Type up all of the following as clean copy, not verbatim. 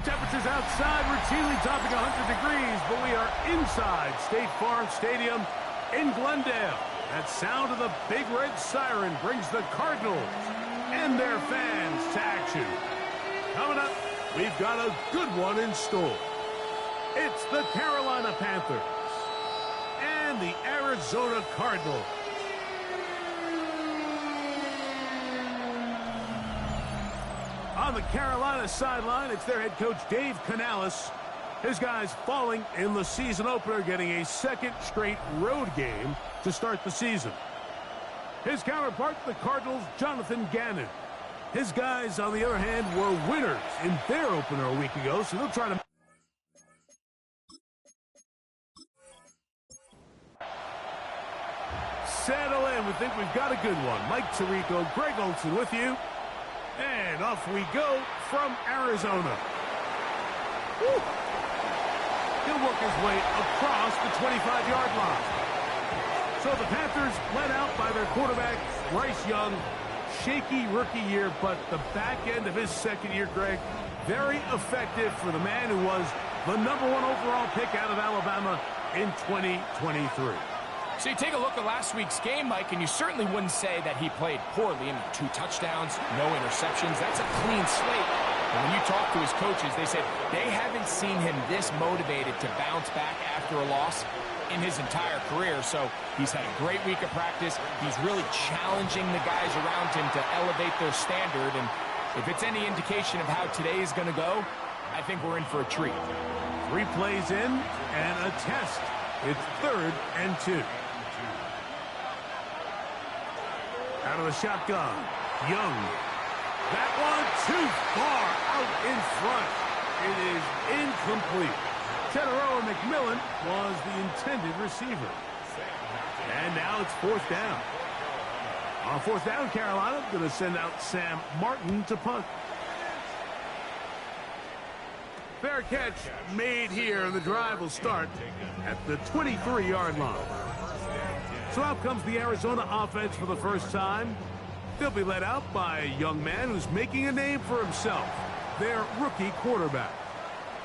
The temperatures outside routinely topping 100 degrees, but we are inside State Farm Stadium in Glendale. That sound of the big red siren brings the Cardinals and their fans to action. Coming up, we've got a good one in store. It's the Carolina Panthers and the Arizona Cardinals. On the Carolina sideline, it's their head coach, Dave Canales. His guys falling in the season opener, getting a second straight road game to start the season. His counterpart, the Cardinals' Jonathan Gannon. His guys, on the other hand, were winners in their opener a week ago, so they'll try to... Settle in. We think we've got a good one. Mike Tirico, Greg Olson with you. And off we go from Arizona. Woo. He'll work his way across the 25-yard line. So the Panthers led out by their quarterback, Bryce Young. Shaky rookie year, but the back end of his second year, Greg, very effective for the man who was the #1 overall pick out of Alabama in 2023. So you take a look at last week's game, Mike, and you certainly wouldn't say that he played poorly. I mean, 2 touchdowns, no interceptions. That's a clean slate. And when you talk to his coaches, they said they haven't seen him this motivated to bounce back after a loss in his entire career. So he's had a great week of practice. He's really challenging the guys around him to elevate their standard. And if it's any indication of how today is going to go, I think we're in for a treat. 3 plays in and a test. It's 3rd and 2. Out of the shotgun, Young. That one too far out in front. It is incomplete. Teteroa McMillan was the intended receiver. And now it's 4th down. On 4th down, Carolina going to send out Sam Martin to punt. Fair catch made here, and the drive will start at the 23-yard line. So out comes the Arizona offense for the first time. They'll be led out by a young man who's making a name for himself, their rookie quarterback.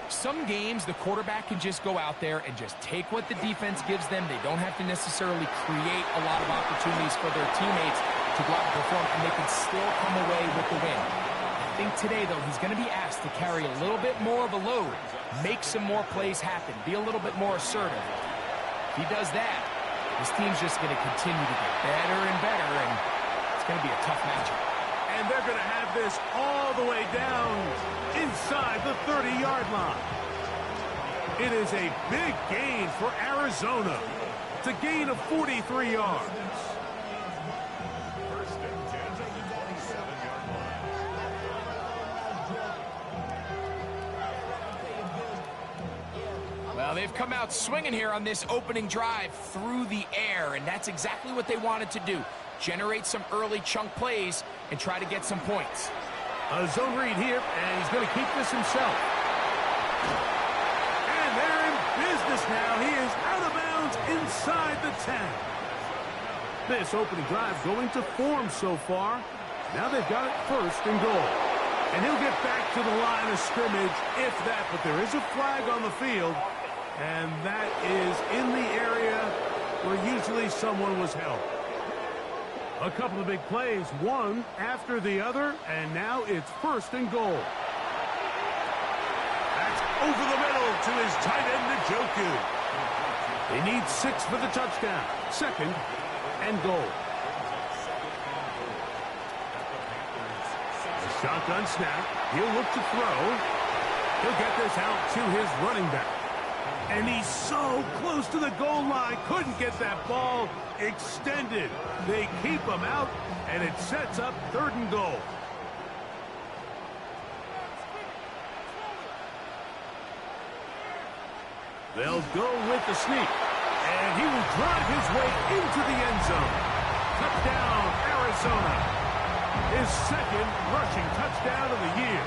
Some games, the quarterback can just go out there and just take what the defense gives them. They don't have to necessarily create a lot of opportunities for their teammates to go out and perform, and they can still come away with the win. I think today, though, he's going to be asked to carry a little bit more of a load, make some more plays happen, be a little bit more assertive. If he does that, this team's just going to continue to get better and better, and it's going to be a tough matchup. And they're going to have this all the way down inside the 30-yard line. It is a big gain for Arizona. It's a gain of 43 yards. Well, they've come out swinging here on this opening drive through the air, and that's exactly what they wanted to do. Generate some early chunk plays and try to get some points. A zone read here, and he's going to keep this himself. And they're in business now. He is out of bounds inside the 10. This opening drive going to form so far. Now they've got it 1st and goal. And he'll get back to the line of scrimmage, if that. But there is a flag on the field, and that is in the area where usually someone was held. A couple of big plays, one after the other, and now it's 1st and goal. That's over the middle to his tight end, Njoku. They need 6 for the touchdown. 2nd and goal. A shotgun snap. He'll look to throw. He'll get this out to his running back. And he's so close to the goal line. Couldn't get that ball extended. They keep him out, and it sets up 3rd and goal. They'll go with the sneak, and he will drive his way into the end zone. Touchdown, Arizona. His 2nd rushing touchdown of the year.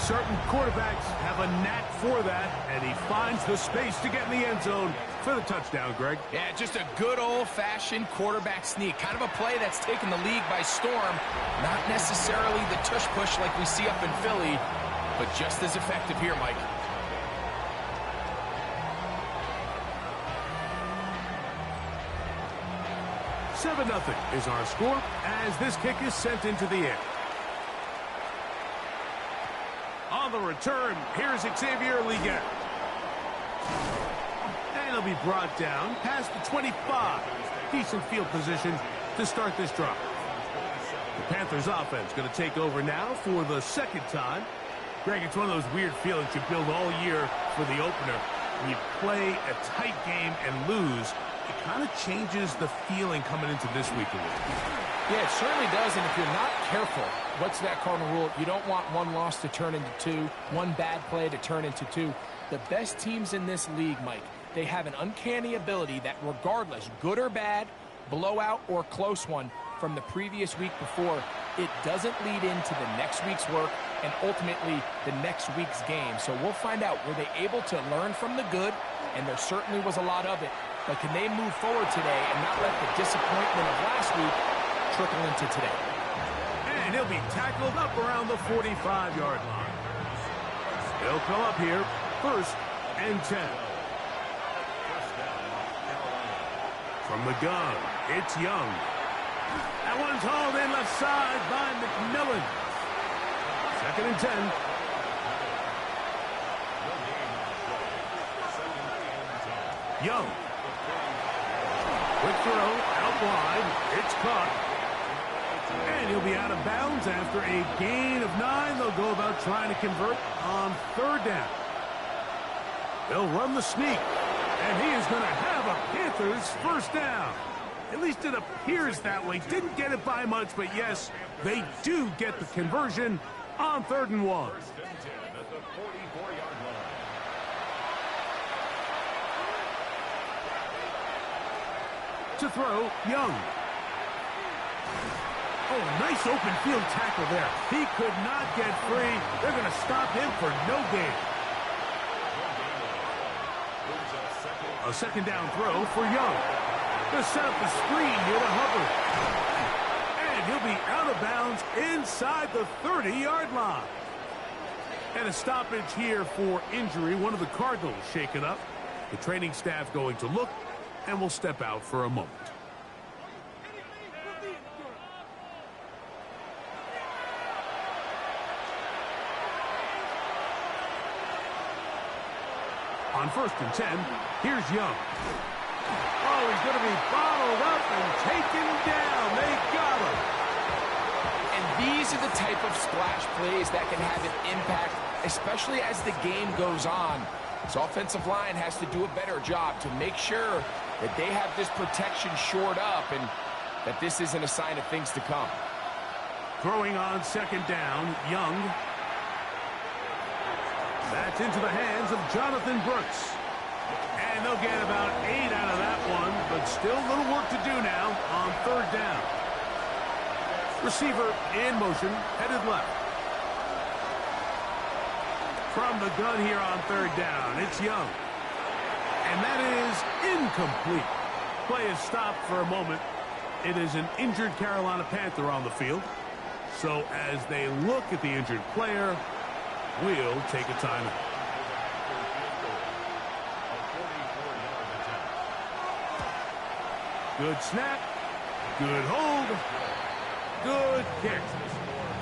Certain quarterbacks have a knack for that, and he finds the space to get in the end zone for the touchdown, Greg. Yeah, just a good old-fashioned quarterback sneak. Kind of a play that's taken the league by storm. Not necessarily the tush-push like we see up in Philly, but just as effective here, Mike. Seven 0 is our score as this kick is sent into the air. On the return, here's Xavier Leggett. And he'll be brought down past the 25. Decent field position to start this drive. The Panthers offense going to take over now for the second time. Greg, it's one of those weird feelings you build all year for the opener. When you play a tight game and lose, it kind of changes the feeling coming into this week a little. Yeah, it certainly does, and if you're not careful, what's that cardinal rule? You don't want one loss to turn into two, one bad play to turn into two. The best teams in this league, Mike, they have an uncanny ability that regardless, good or bad, blowout or close one from the previous week before, it doesn't lead into the next week's work and ultimately the next week's game. So we'll find out, were they able to learn from the good? And there certainly was a lot of it. But can they move forward today and not let the disappointment of last week trickle into today? And he'll be tackled up around the 45-yard line. He'll come up here, 1st and 10. From the gun, it's Young. That one's hauled in left side by McMillan. 2nd and 10. Young. Quick throw, out wide. It's caught. And he'll be out of bounds after a gain of 9. They'll go about trying to convert on 3rd down. They'll run the sneak. And he is going to have a Panthers 1st down. At least it appears that way. Didn't get it by much, but yes, they do get the conversion on 3rd and 1. To throw, Young. Oh, nice open field tackle there. He could not get free. They're going to stop him for no gain. A 2nd down throw for Young. To set up the screen here to Hubbard. And he'll be out of bounds inside the 30-yard line. And a stoppage here for injury. One of the Cardinals shaken up. The training staff going to look and will step out for a moment. On 1st and 10, here's Young. Oh, he's going to be bottled up and taken down. They got him. And these are the type of splash plays that can have an impact, especially as the game goes on. This offensive line has to do a better job to make sure that they have this protection shored up and that this isn't a sign of things to come. Throwing on 2nd down, Young. That's into the hands of Jonathan Brooks. And they'll get about 8 out of that one, but still a little work to do now on 3rd down. Receiver in motion, headed left. From the gun here on 3rd down, it's Young. And that is incomplete. Play is stopped for a moment. It is an injured Carolina Panther on the field. So as they look at the injured player, we'll take a timeout. Good snap, good hold, good kick.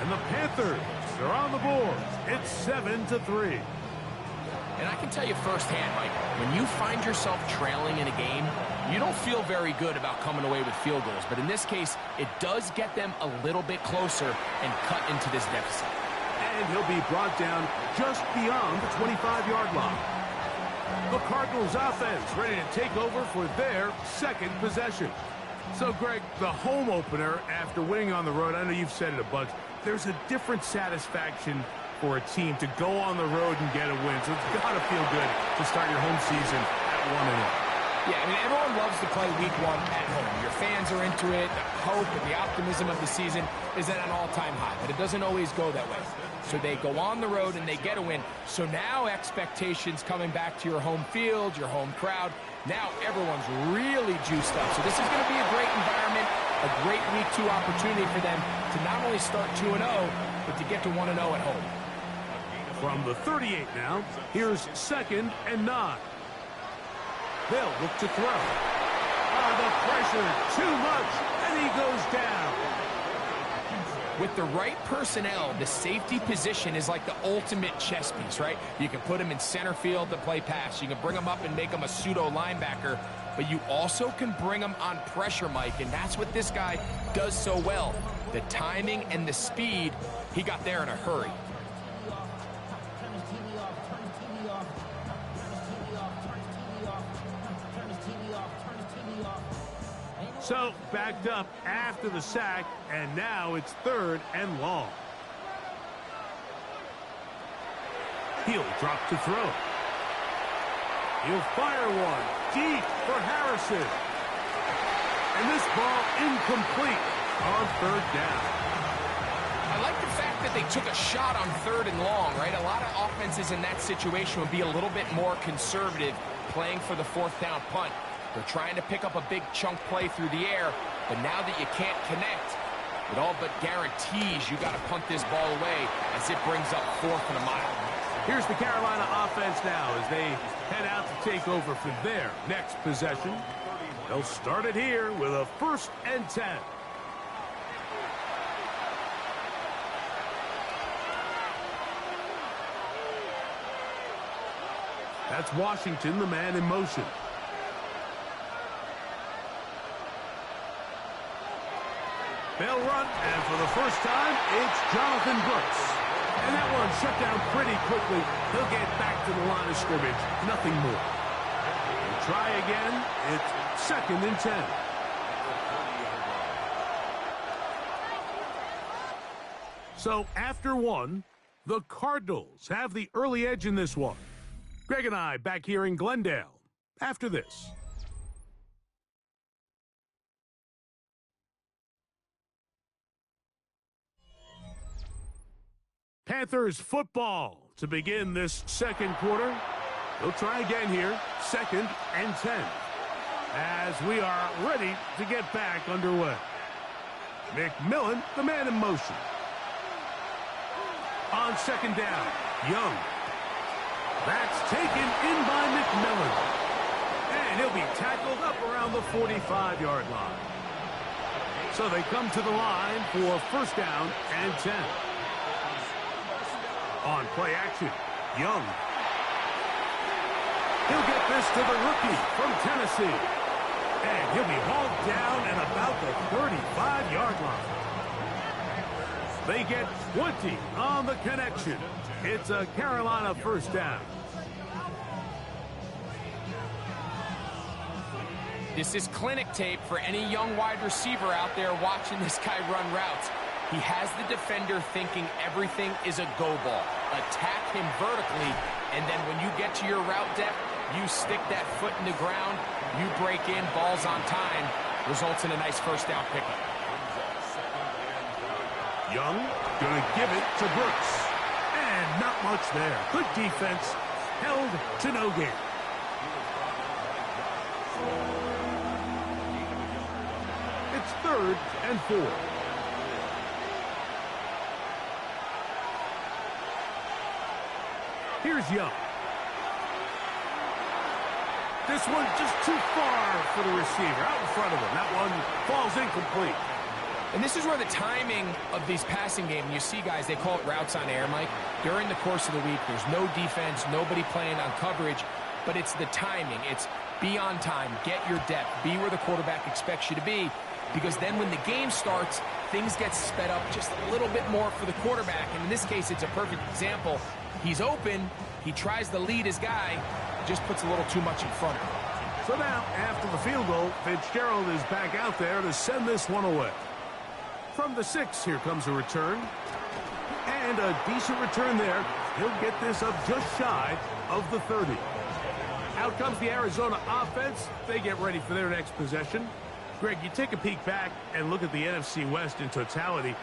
And the Panthers are on the board. It's 7-3. And I can tell you firsthand, Mike, when you find yourself trailing in a game, you don't feel very good about coming away with field goals. But in this case, it does get them a little bit closer and cut into this deficit. And he'll be brought down just beyond the 25-yard line. The Cardinals offense ready to take over for their 2nd possession. So, Greg, the home opener after winning on the road, I know you've said it a bunch, there's a different satisfaction for a team to go on the road and get a win. So it's got to feel good to start your home season at 1-0. Yeah, I mean, everyone loves to play week one at home. Your fans are into it. The hope and the optimism of the season is at an all-time high, but it doesn't always go that way. So they go on the road and they get a win. So now expectations coming back to your home field, your home crowd. Now everyone's really juiced up. So this is going to be a great environment, a great week 2 opportunity for them to not only start 2-0, but to get to 1-0 at home. From the 38 now, here's 2nd and 9. They'll look to throw. The pressure, too much, and he goes down. With the right personnel, the safety position is like the ultimate chess piece, right? You can put him in center field to play pass. You can bring him up and make him a pseudo linebacker, but you also can bring him on pressure, Mike, and that's what this guy does so well. The timing and the speed, he got there in a hurry. So, backed up after the sack, and now it's 3rd and long. He'll drop to throw. He'll fire one deep for Harrison. And this ball incomplete on 3rd down. I like the fact that they took a shot on 3rd and long, right? A lot of offenses in that situation would be a little bit more conservative, playing for the 4th down punt. They're trying to pick up a big chunk play through the air, but now that you can't connect, it all but guarantees you got to punt this ball away as it brings up 4th and a mile. Here's the Carolina offense now as they head out to take over for their next possession. They'll start it here with a 1st and 10. That's Washington, the man in motion. They'll run, and for the first time, it's Jonathan Brooks. And that one shut down pretty quickly. He'll get back to the line of scrimmage. Nothing more. We'll try again. It's 2nd and 10. So after 1, the Cardinals have the early edge in this one. Greg and I back here in Glendale after this. Panthers football to begin this 2nd quarter. They'll try again here, 2nd and 10, as we are ready to get back underway. McMillan, the man in motion. On 2nd down, Young. That's taken in by McMillan. And he'll be tackled up around the 45-yard line. So they come to the line for 1st down and 10. On play action, Young. He'll get this to the rookie from Tennessee. And he'll be hauled down at about the 35-yard line. They get 20 on the connection. It's a Carolina 1st down. This is clinic tape for any young wide receiver out there watching this guy run routes. He has the defender thinking everything is a go ball. Attack him vertically, and then when you get to your route depth, you stick that foot in the ground, you break in, balls on time, results in a nice 1st down pickup. Young gonna give it to Brooks. And not much there. Good defense, held to no gain. It's 3rd and 4. Here's Young. This one just too far for the receiver, out in front of him. That one falls incomplete. And this is where the timing of these passing game, you see guys, they call it routes on air, Mike. During the course of the week, there's no defense, nobody playing on coverage, but it's the timing. It's be on time, get your depth, be where the quarterback expects you to be, because then when the game starts, things get sped up just a little bit more for the quarterback. And in this case, it's a perfect example. He's open, he tries to lead his guy, just puts a little too much in front of him. So now, after the field goal, Fitzgerald is back out there to send this one away. From the 6, here comes a return. And a decent return there. He'll get this up just shy of the 30. Out comes the Arizona offense. They get ready for their next possession. Greg, you take a peek back and look at the NFC West in totality.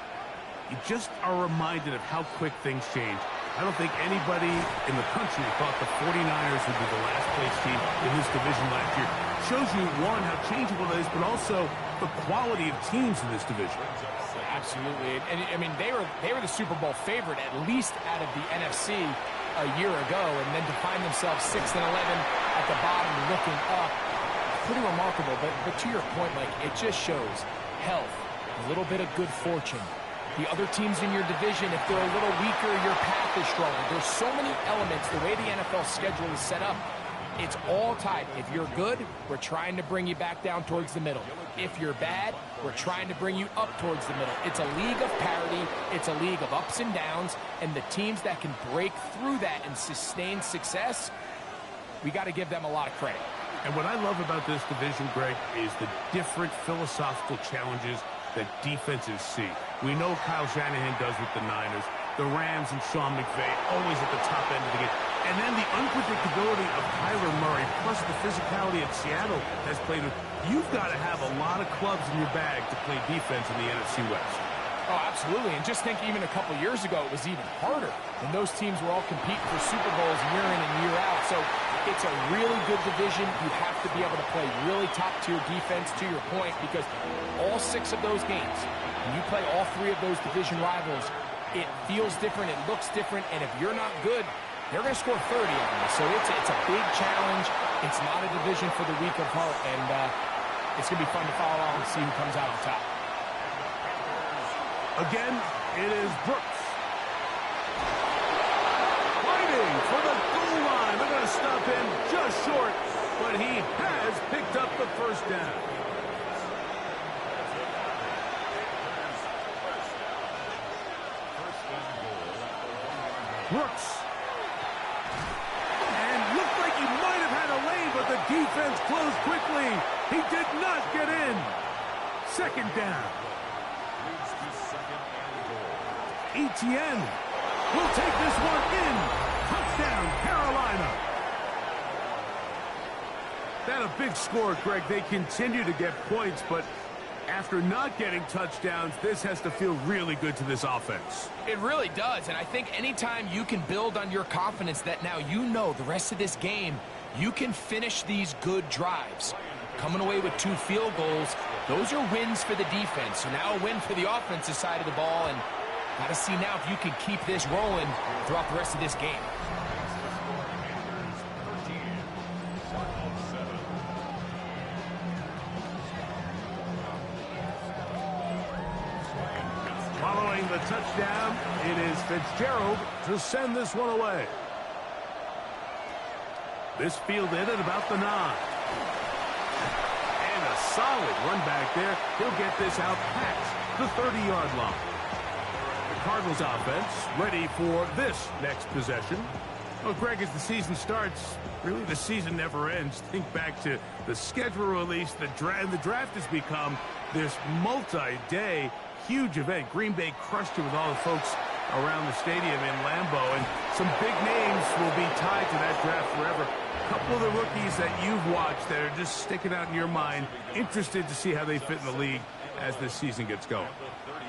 You just are reminded of how quick things change. I don't think anybody in the country thought the 49ers would be the last place team in this division last year. Shows you, one, how changeable it is, but also the quality of teams in this division. Absolutely. And I mean, they were the Super Bowl favorite, at least out of the NFC a year ago, and then to find themselves 6-11 at the bottom looking up, pretty remarkable. But to your point, Mike, it just shows health, a little bit of good fortune. The other teams in your division, if they're a little weaker, your path is stronger. There's so many elements. The way the NFL schedule is set up, it's all tied. If you're good, we're trying to bring you back down towards the middle. If you're bad, we're trying to bring you up towards the middle. It's a league of parity. It's a league of ups and downs. And the teams that can break through that and sustain success, we got to give them a lot of credit. And what I love about this division, Greg, is the different philosophical challenges that defenses see. We know Kyle Shanahan does with the Niners. The Rams and Sean McVay always at the top end of the game. And then the unpredictability of Kyler Murray, plus the physicality that Seattle has played with. You've got to have a lot of clubs in your bag to play defense in the NFC West. Oh, absolutely. And just think even a couple years ago, it was even harder. And those teams were all competing for Super Bowls year in and year out. So it's a really good division. You have to be able to play really top-tier defense, to your point, because all 6 of those games, when you play all 3 of those division rivals, it feels different, it looks different, and if you're not good, they're going to score 30 on you. So it's a big challenge. It's not a division for the weak of heart, and it's going to be fun to follow along and see who comes out on top. Again, it is Brooks. Fighting for the goal line. They're going to stop him just short, but he has picked up the first down. Brooks. And looked like he might have had a lane, but the defense closed quickly. He did not get in. Second down. Etienne will take this one in. Touchdown, Carolina. That a big score, Greg. They continue to get points, but after not getting touchdowns, this has to feel really good to this offense. It really does, and I think anytime you can build on your confidence that now you know the rest of this game, you can finish these good drives. Coming away with 2 field goals, those are wins for the defense. So now a win for the offensive side of the ball, and got to see now if you can keep this rolling throughout the rest of this game. Following the touchdown, it is Fitzgerald to send this one away. This fielded at about the 9. And a solid run back there. He'll get this out past the 30-yard line. Cardinals offense ready for this next possession. Well, Greg, as the season starts, really the season never ends. Think back to the schedule release, the draft has become this multi-day huge event. Green Bay crushed it with all the folks around the stadium in Lambeau, and some big names will be tied to that draft forever. A couple of the rookies that you've watched that are just sticking out in your mind, interested to see how they fit in the league as this season gets going.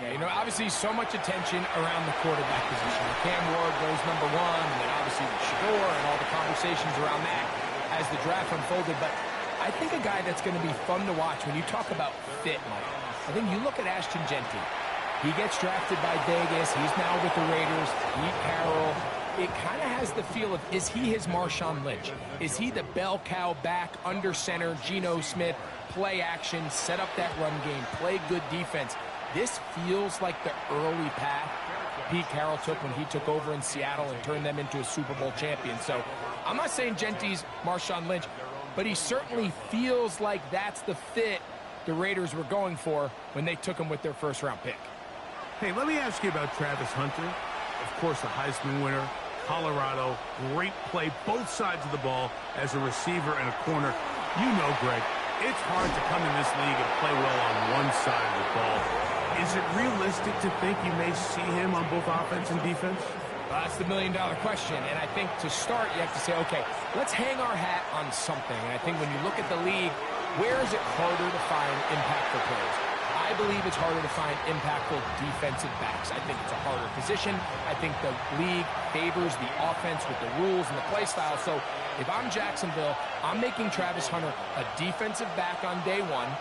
Yeah, you know, obviously so much attention around the quarterback position. Cam Ward goes #1, and then obviously Shador and all the conversations around that as the draft unfolded. But I think a guy that's going to be fun to watch when you talk about fit, Mike, I think you look at Ashton Genty. He gets drafted by Vegas. He's now with the Raiders. Pete Carroll. It kind of has the feel of, is he his Marshawn Lynch? Is he the bell cow back under center, Geno Smith, play action, set up that run game, play good defense? This feels like the early path Pete Carroll took when he took over in Seattle and turned them into a Super Bowl champion. So I'm not saying Genty's Marshawn Lynch, but he certainly feels like that's the fit the Raiders were going for when they took him with their first-round pick. Hey, let me ask you about Travis Hunter. Of course, the Heisman winner, Colorado, great play, both sides of the ball as a receiver and a corner. You know, Greg, it's hard to come in this league and play well on one side of the ball. Is it realistic to think you may see him on both offense and defense? Well, that's the million-dollar question, and I think to start, you have to say, okay, let's hang our hat on something. And I think when you look at the league, where is it harder to find impactful players? I believe it's harder to find impactful defensive backs. I think it's a harder position. I think the league favors the offense with the rules and the play style. So if I'm Jacksonville, I'm making Travis Hunter a defensive back on day one,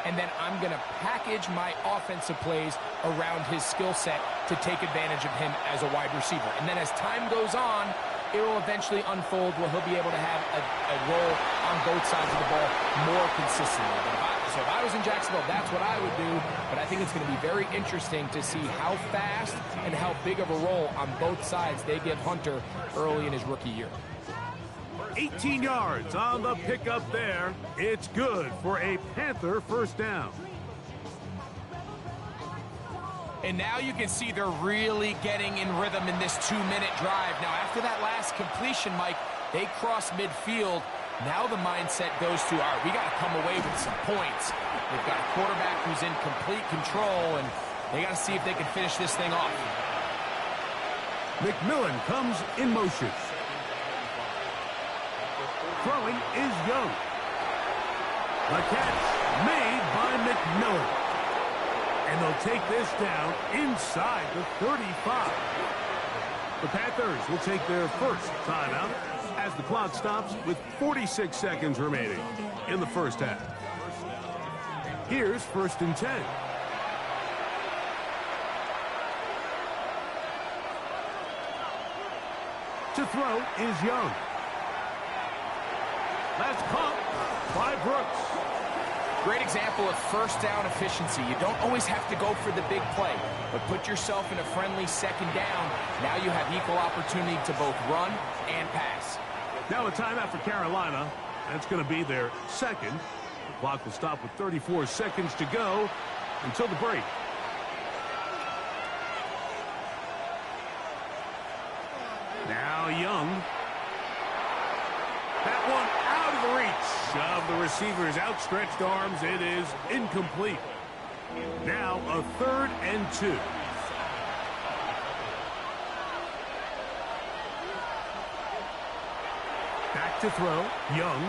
and then I'm going to package my offensive plays around his skill set to take advantage of him as a wide receiver. And then as time goes on, it will eventually unfold where he'll be able to have a role on both sides of the ball more consistently. So if I was in Jacksonville, that's what I would do. But I think it's going to be very interesting to see how fast and how big of a role on both sides they give Hunter early in his rookie year. 18 yards on the pickup there. It's good for a Panther first down. And now you can see they're really getting in rhythm in this 2-minute drive. Now, after that last completion, Mike, they cross midfield. Now the mindset goes to, all right, we got to come away with some points. They've got a quarterback who's in complete control, and they got to see if they can finish this thing off. McMillan comes in motion. Throwing is Young. The catch made by McMillan. And they'll take this down inside the 35. The Panthers will take their first timeout as the clock stops with 46 seconds remaining in the first half. Here's 1st and 10. To throw is Young. That's caught by Brooks. Great example of first down efficiency. You don't always have to go for the big play, but put yourself in a friendly second down. Now you have equal opportunity to both run and pass. Now a timeout for Carolina. That's going to be their second. The clock will stop with 34 seconds to go until the break. Now Young. That one out of the reach of the receiver's outstretched arms. It is incomplete. Now a 3rd and 2. Back to throw. Young.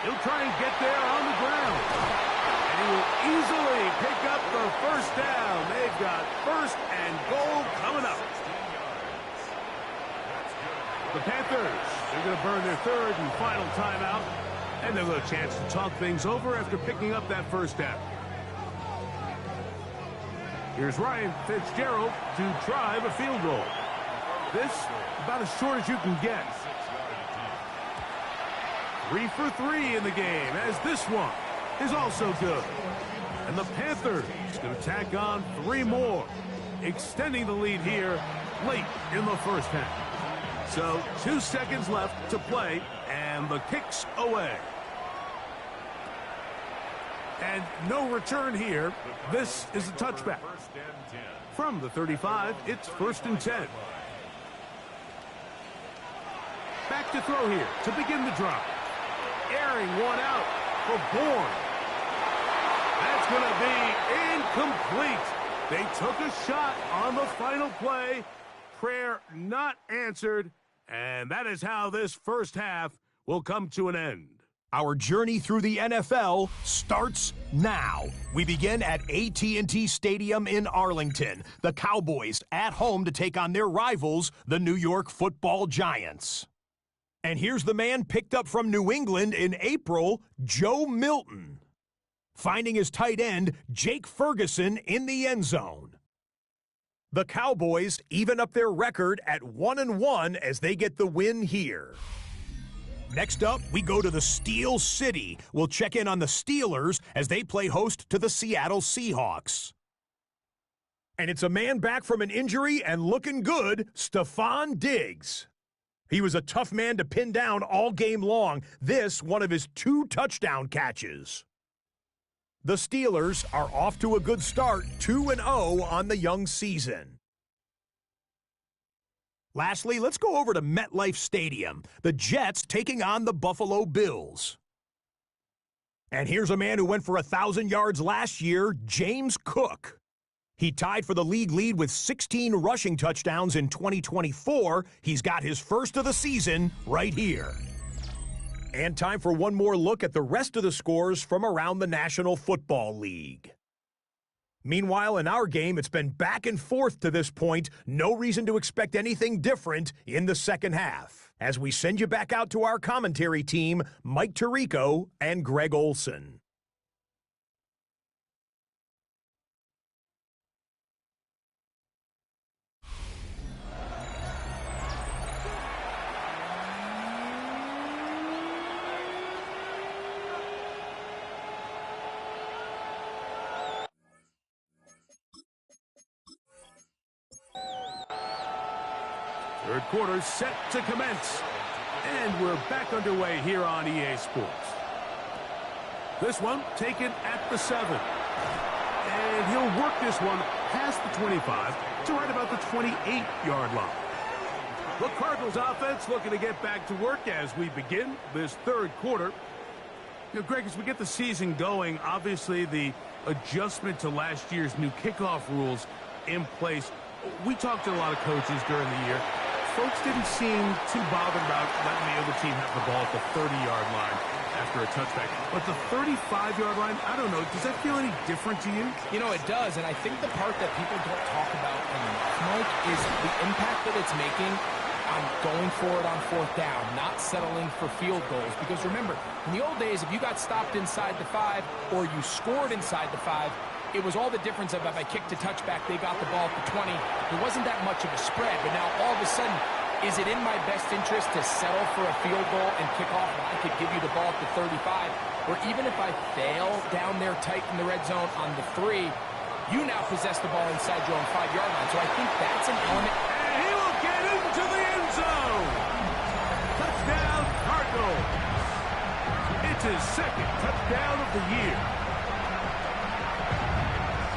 He'll try and get there on the ground. And he will easily pick up the first down. They've got 1st and goal coming up. The Panthers, they're going to burn their 3rd and final timeout, and they'll have a chance to talk things over after picking up that first down. Here's Ryan Fitzgerald to drive a field goal. This, about as short as you can get. 3 for 3 in the game, as this one is also good. And the Panthers going to tack on 3 more, extending the lead here late in the first half. So 2 seconds left to play, and the kick's away. And no return here. This is a touchback. From the 35, it's 1st and 10. Back to throw here to begin the drive. Airing one out for Bourne. That's going to be incomplete. They took a shot on the final play. Prayer not answered. And that is how this first half will come to an end. Our journey through the NFL starts now. We begin at AT&T Stadium in Arlington. The Cowboys at home to take on their rivals, the New York Football Giants. And here's the man picked up from New England in April, Joe Milton, finding his tight end, Jake Ferguson, in the end zone. The Cowboys even up their record at 1-1 as they get the win here. Next up, we go to the Steel City. We'll check in on the Steelers as they play host to the Seattle Seahawks. And it's a man back from an injury and looking good, Stephon Diggs. He was a tough man to pin down all game long. This, one of his 2 touchdown catches. The Steelers are off to a good start, 2-0 on the young season. Lastly, let's go over to MetLife Stadium. The Jets taking on the Buffalo Bills. And here's a man who went for 1,000 yards last year, James Cook. He tied for the league lead with 16 rushing touchdowns in 2024. He's got his first of the season right here. And time for one more look at the rest of the scores from around the National Football League. Meanwhile, in our game, it's been back and forth to this point. No reason to expect anything different in the second half. As we send you back out to our commentary team, Mike Tirico and Greg Olson. Third quarter set to commence. And we're back underway here on EA Sports. This one taken at the 7. And he'll work this one past the 25 to right about the 28-yard line. The Cardinals offense looking to get back to work as we begin this third quarter. You know, Greg, as we get the season going, obviously the adjustment to last year's new kickoff rules in place. We talked to a lot of coaches during the year. Folks didn't seem too bothered about letting the other team have the ball at the 30-yard line after a touchback. But the 35-yard line, I don't know, does that feel any different to you? You know, it does, and I think the part that people don't talk about enough, Mike, is the impact that it's making on going for it on fourth down, not settling for field goals. Because remember, in the old days, if you got stopped inside the 5 or you scored inside the 5, it was all the difference of if I kicked a touchback, they got the ball at the 20. There wasn't that much of a spread, but now all of a sudden, is it in my best interest to settle for a field goal and kick off when I could give you the ball at the 35? Or even if I fail down there tight in the red zone on the 3, you now possess the ball inside your own 5-yard line. So I think that's an element. And he will get into the end zone. Touchdown, Cardinals. It's his second touchdown of the year.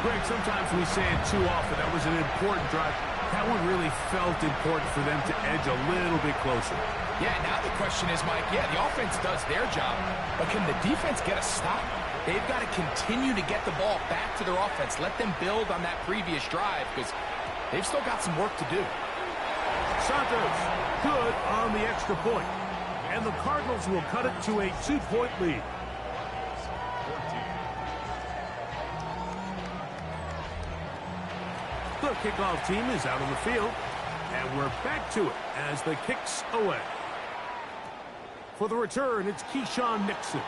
Greg, sometimes we say it too often. That was an important drive. That one really felt important for them to edge a little bit closer. Yeah, now the question is, Mike, yeah, the offense does their job, but can the defense get a stop? They've got to continue to get the ball back to their offense. Let them build on that previous drive because they've still got some work to do. Santos, good on the extra point. And the Cardinals will cut it to a 2-point lead. The kickoff team is out on the field, and we're back to it as the kick's away. For the return, it's Keyshawn Nixon.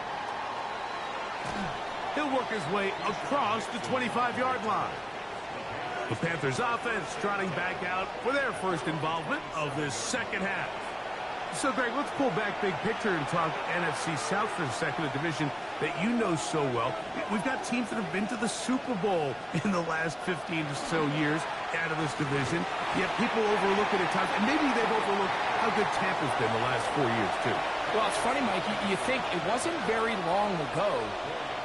He'll work his way across the 25-yard line. The Panthers offense trotting back out for their first involvement of this second half. So, Greg, let's pull back big picture and talk NFC South for a second, a division that you know so well. We've got teams that have been to the Super Bowl in the last 15 or so years out of this division, yet people overlook it at times, and maybe they've overlooked how good Tampa's been the last 4 years, too. Well, it's funny, Mike, you think it wasn't very long ago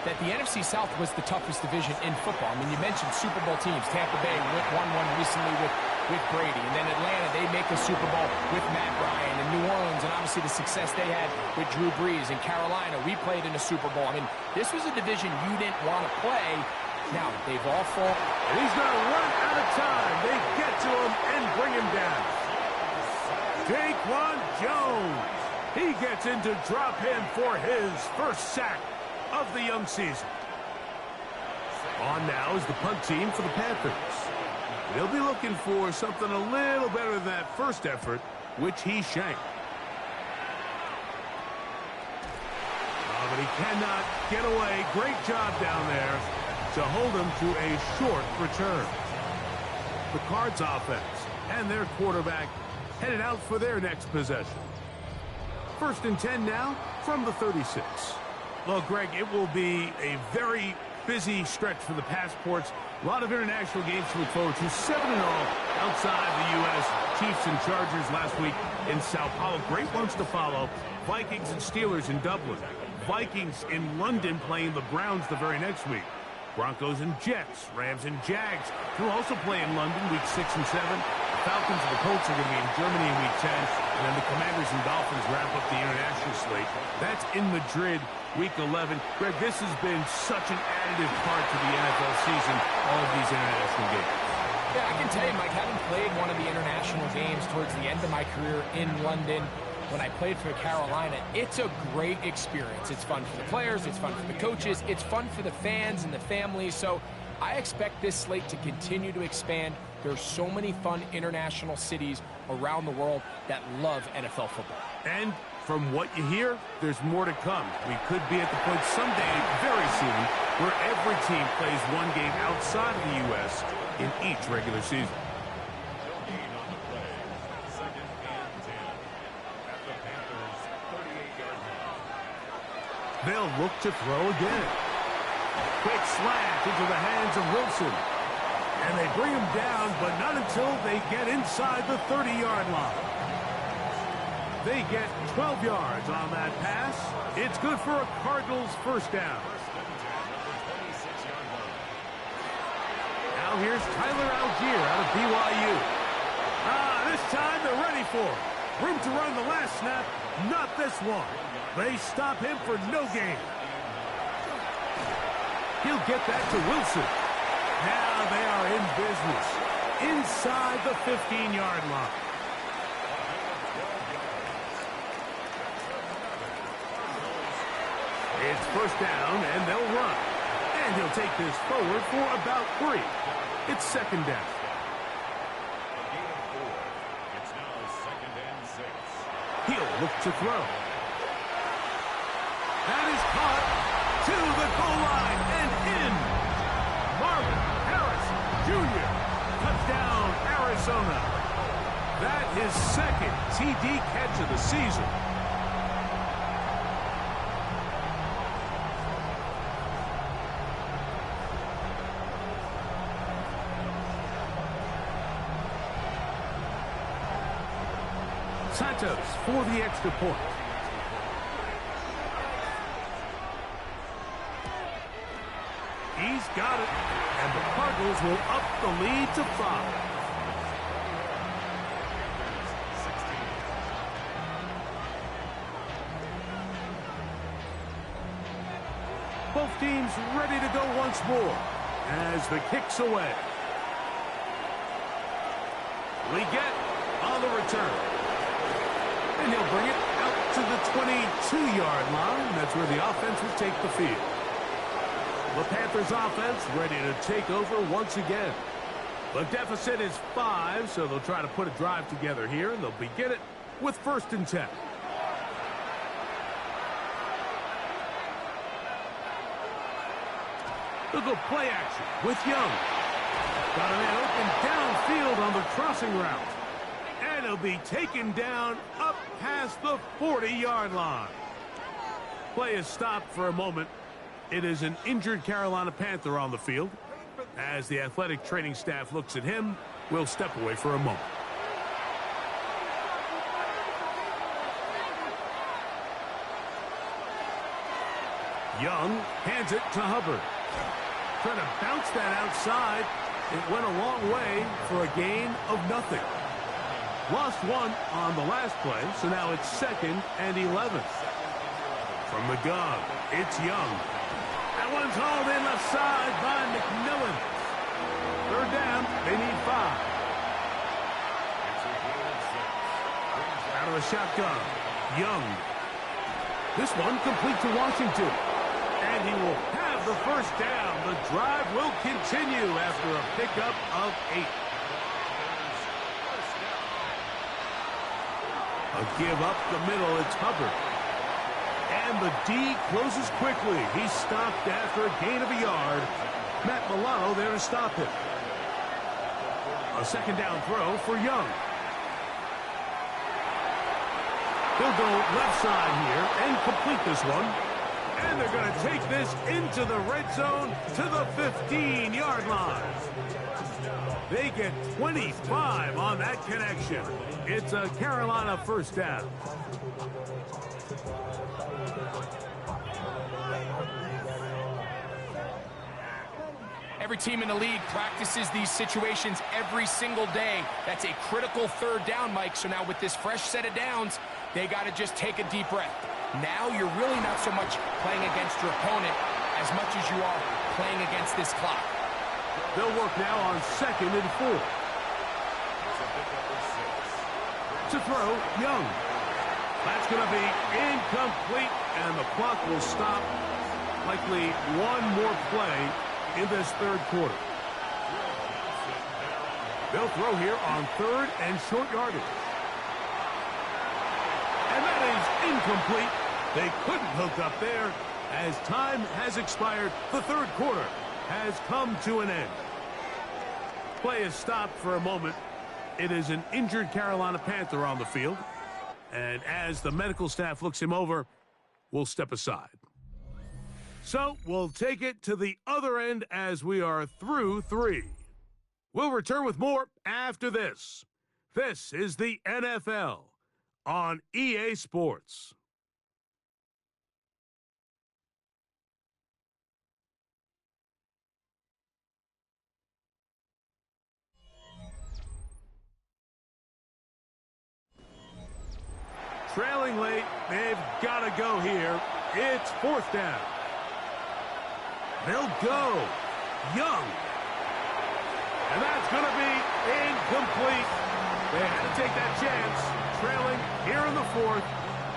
that the NFC South was the toughest division in football. I mean, you mentioned Super Bowl teams. Tampa Bay won one recently with Brady. And then Atlanta, they make a Super Bowl with Matt Ryan. And New Orleans, and obviously the success they had with Drew Brees. And Carolina, we played in a Super Bowl. I mean, this was a division you didn't want to play. Now, they've all fallen. And he's going to run out of time. They get to him and bring him down. Daquan Jones. He gets into drop him for his first sack of the young season. On now is the punt team for the Panthers. They'll be looking for something a little better than that first effort, which he shanked. But he cannot get away. Great job down there to hold him to a short return. The Cards offense and their quarterback headed out for their next possession. 1st and 10 now from the 36. Well, Greg, it will be a very busy stretch for the Passports. A lot of international games to look forward to. 7-0 outside the U.S. Chiefs and Chargers last week in Sao Paulo. Great ones to follow. Vikings and Steelers in Dublin. Vikings in London playing the Browns the very next week. Broncos and Jets. Rams and Jags will also play in London week 6 and 7. Falcons and the Colts are going to be in Germany in Week 10, and then the Commanders and Dolphins wrap up the international slate. That's in Madrid, Week 11. Greg, this has been such an additive part to the NFL season, all of these international games. Yeah, I can tell you, Mike, having played one of the international games towards the end of my career in London, when I played for Carolina, it's a great experience. It's fun for the players, it's fun for the coaches, it's fun for the fans and the families. So I expect this slate to continue to expand. There's so many fun international cities around the world that love NFL football. And from what you hear, there's more to come. We could be at the point someday, very soon, where every team plays one game outside of the U.S. in each regular season. They'll look to throw again. Quick slant into the hands of Wilson. And they bring him down, but not until they get inside the 30-yard line. They get 12 yards on that pass. It's good for a Cardinals first down. Now here's Tyler Algier out of BYU. This time they're ready for it. Room to run the last snap, not this one. They stop him for no gain. He'll get that to Wilson. Now they are in business inside the 15-yard line. It's first down, and they'll run. And he'll take this forward for about 3. It's second down. It's now second and 6. He'll look to throw. That is caught to the goal line and in. Marvin Harris Jr. Touchdown, Arizona. That is second TD catch of the season. Santos for the extra point. He's got it, and the Cardinals will up the lead to 5. Both teams ready to go once more as the kick's away. Leggett on the return. And he'll bring it out to the 22-yard line. That's where the offense will take the field. The Panthers offense ready to take over once again. The deficit is 5, so they'll try to put a drive together here, and they'll begin it with 1st and 10. They'll go play action with Young. Got a man open downfield on the crossing route. And he'll be taken down up past the 40-yard line. Play is stopped for a moment. It is an injured Carolina Panther on the field. As the athletic training staff looks at him, we'll step away for a moment. Young hands it to Hubbard. Trying to bounce that outside. It went a long way for a gain of nothing. Lost 1 on the last play, so now it's 2nd and 11. From the gun, it's Young. That one's hauled in left side by McMillan. 3rd down, they need 5. Out of the shotgun, Young. This one complete to Washington. And he will have the first down. The drive will continue after a pickup of 8. A give up the middle, it's Hubbard. And the D closes quickly. He's stopped after a gain of a yard. Matt Milano there to stop him. A 2nd down throw for Young. He'll go left side here and complete this one. And they're going to take this into the red zone to the 15-yard line. They get 25 on that connection. It's a Carolina first down. every team in the league practices these situations every single day. That's a critical third down, Mike. So now with this fresh set of downs, they got to just take a deep breath. Now you're really not so much playing against your opponent as much as you are playing against this clock. They'll work now on 2nd and 4. To throw, Young. That's going to be incomplete, and the clock will stop. Likely one more play in this third quarter. They'll throw here on 3rd and short yardage. And that is incomplete. They couldn't hook up there. As time has expired, the third quarter has come to an end. Play is stopped for a moment. It is an injured Carolina Panther on the field. And as the medical staff looks him over, we'll step aside. So we'll take it to the other end as we are through 3. We'll return with more after this. This is the NFL on EA Sports. Trailing late, they've got to go here. It's 4th down. They'll go. Young. And that's going to be incomplete. They had to take that chance. Trailing here in the 4th.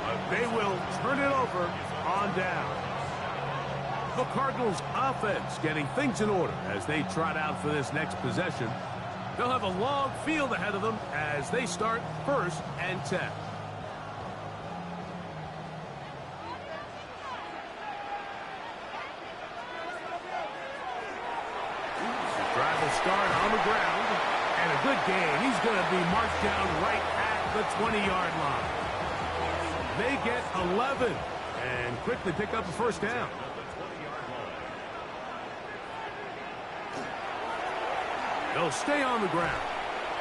But they will turn it over on down. The Cardinals offense getting things in order as they trot out for this next possession. They'll have a long field ahead of them as they start 1st and 10. Start on the ground, and a good game. He's going to be marked down right at the 20-yard line. They get 11 and quickly pick up a 1st down. They'll stay on the ground.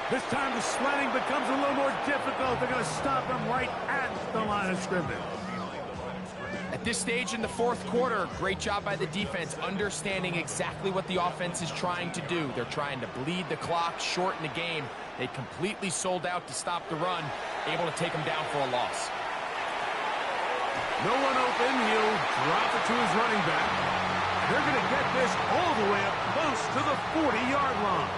This time the sledding becomes a little more difficult. They're going to stop him right at the line of scrimmage. At this stage in the 4th quarter, great job by the defense understanding exactly what the offense is trying to do. They're trying to bleed the clock, shorten the game. They completely sold out to stop the run, able to take them down for a loss. No one open. He'll drop it to his running back. They're going to get this all the way up close to the 40-yard line.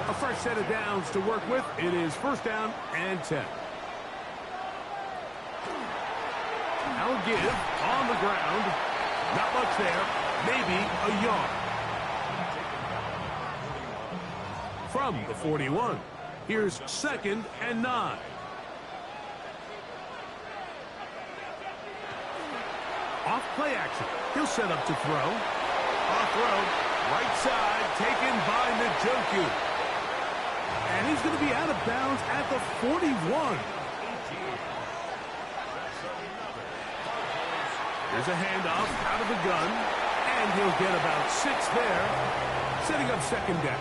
A fresh set of downs to work with. It is 1st down and 10. Now give on the ground. Not much there. Maybe a yard. From the 41, here's 2nd and 9. Off play action. He'll set up to throw. Off throw. Right side taken by Njoku. And he's going to be out of bounds at the 41. There's a handoff out of the gun, and he'll get about 6 there, setting up 2nd down.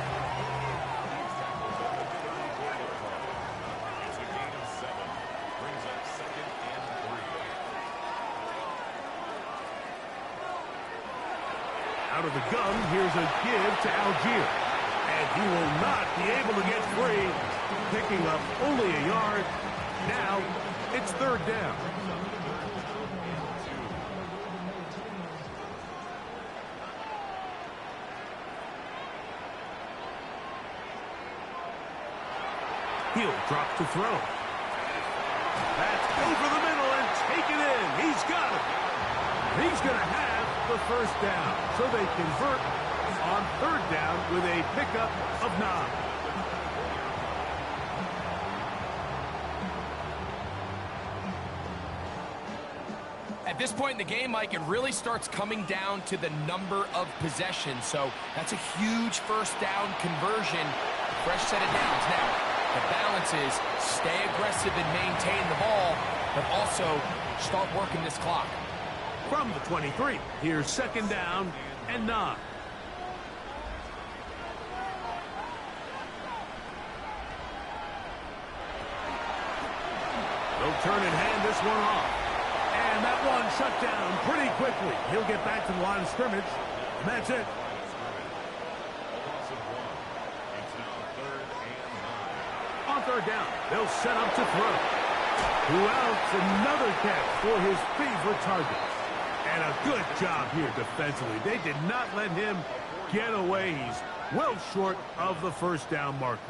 Out of the gun, here's a give to Algier, and he will not be able to get free, picking up only a yard. Now it's 3rd down. He'll drop to throw. That's over the middle and taken in. He's got it. He's going to have the 1st down. So they convert on 3rd down with a pickup of 9. At this point in the game, Mike, it really starts coming down to the number of possessions. So that's a huge 1st down conversion. Fresh set of downs. Now, the balance is stay aggressive and maintain the ball, but also start working this clock. From the 23, here's 2nd down and 9. They'll turn and hand this one off. And that one shut down pretty quickly. He'll get back to the line of scrimmage, and that's it. yard down. They'll set up to throw. Who else? Another catch for his favorite target. And a good job here defensively. They did not let him get away. He's well short of the first down marker.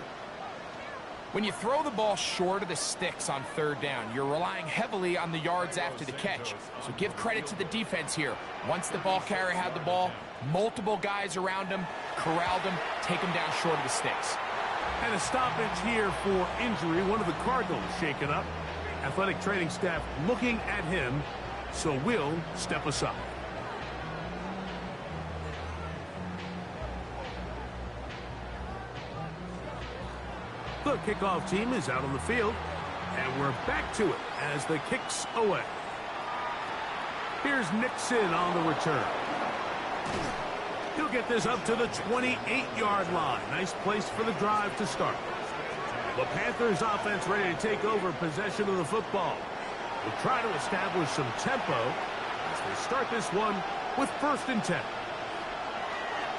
When you throw the ball short of the sticks on third down, you're relying heavily on the yards after the catch. So give credit to the defense here. Once the ball carrier had the ball, multiple guys around him, corralled him, take him down short of the sticks. And a stoppage here for injury. One of the Cardinals shaken up. Athletic training staff looking at him, so we'll step aside. The kickoff team is out on the field, and we're back to it as the kick's away. Here's Nixon on the return. He'll get this up to the 28-yard line. Nice place for the drive to start. The Panthers offense ready to take over possession of the football. We'll try to establish some tempo as they start this one with 1st and 10.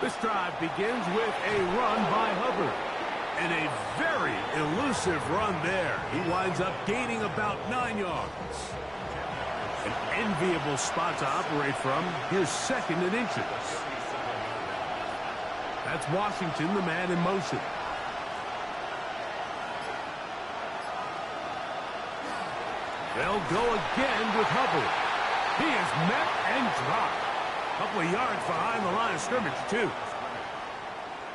This drive begins with a run by Hubbard. And a very elusive run there. He winds up gaining about 9 yards. An enviable spot to operate from. Here's 2nd and inches. That's Washington, the man in motion. They'll go again with Hubbard. He is met and dropped. A couple of yards behind the line of scrimmage, too.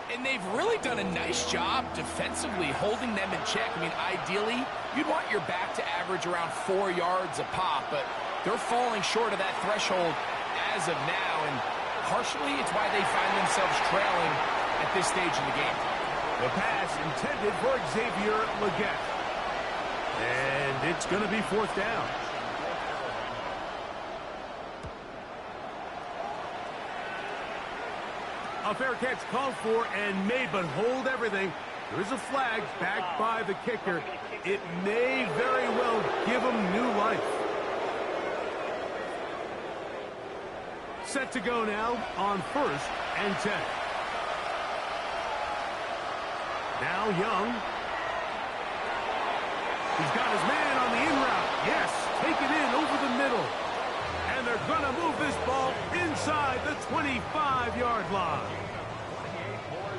And they've really done a nice job defensively holding them in check. I mean, ideally, you'd want your back to average around 4 yards a pop, but they're falling short of that threshold as of now, and partially it's why they find themselves trailing at this stage in the game. The pass intended for Xavier Legette. And it's going to be 4th down. A fair catch called for and made, but hold everything. There is a flag backed by the kicker. It may very well give him new life. Set to go now on 1st and 10. Now Young. He's got his man on the in route. Yes, take it in over the middle. And they're going to move this ball inside the 25-yard line.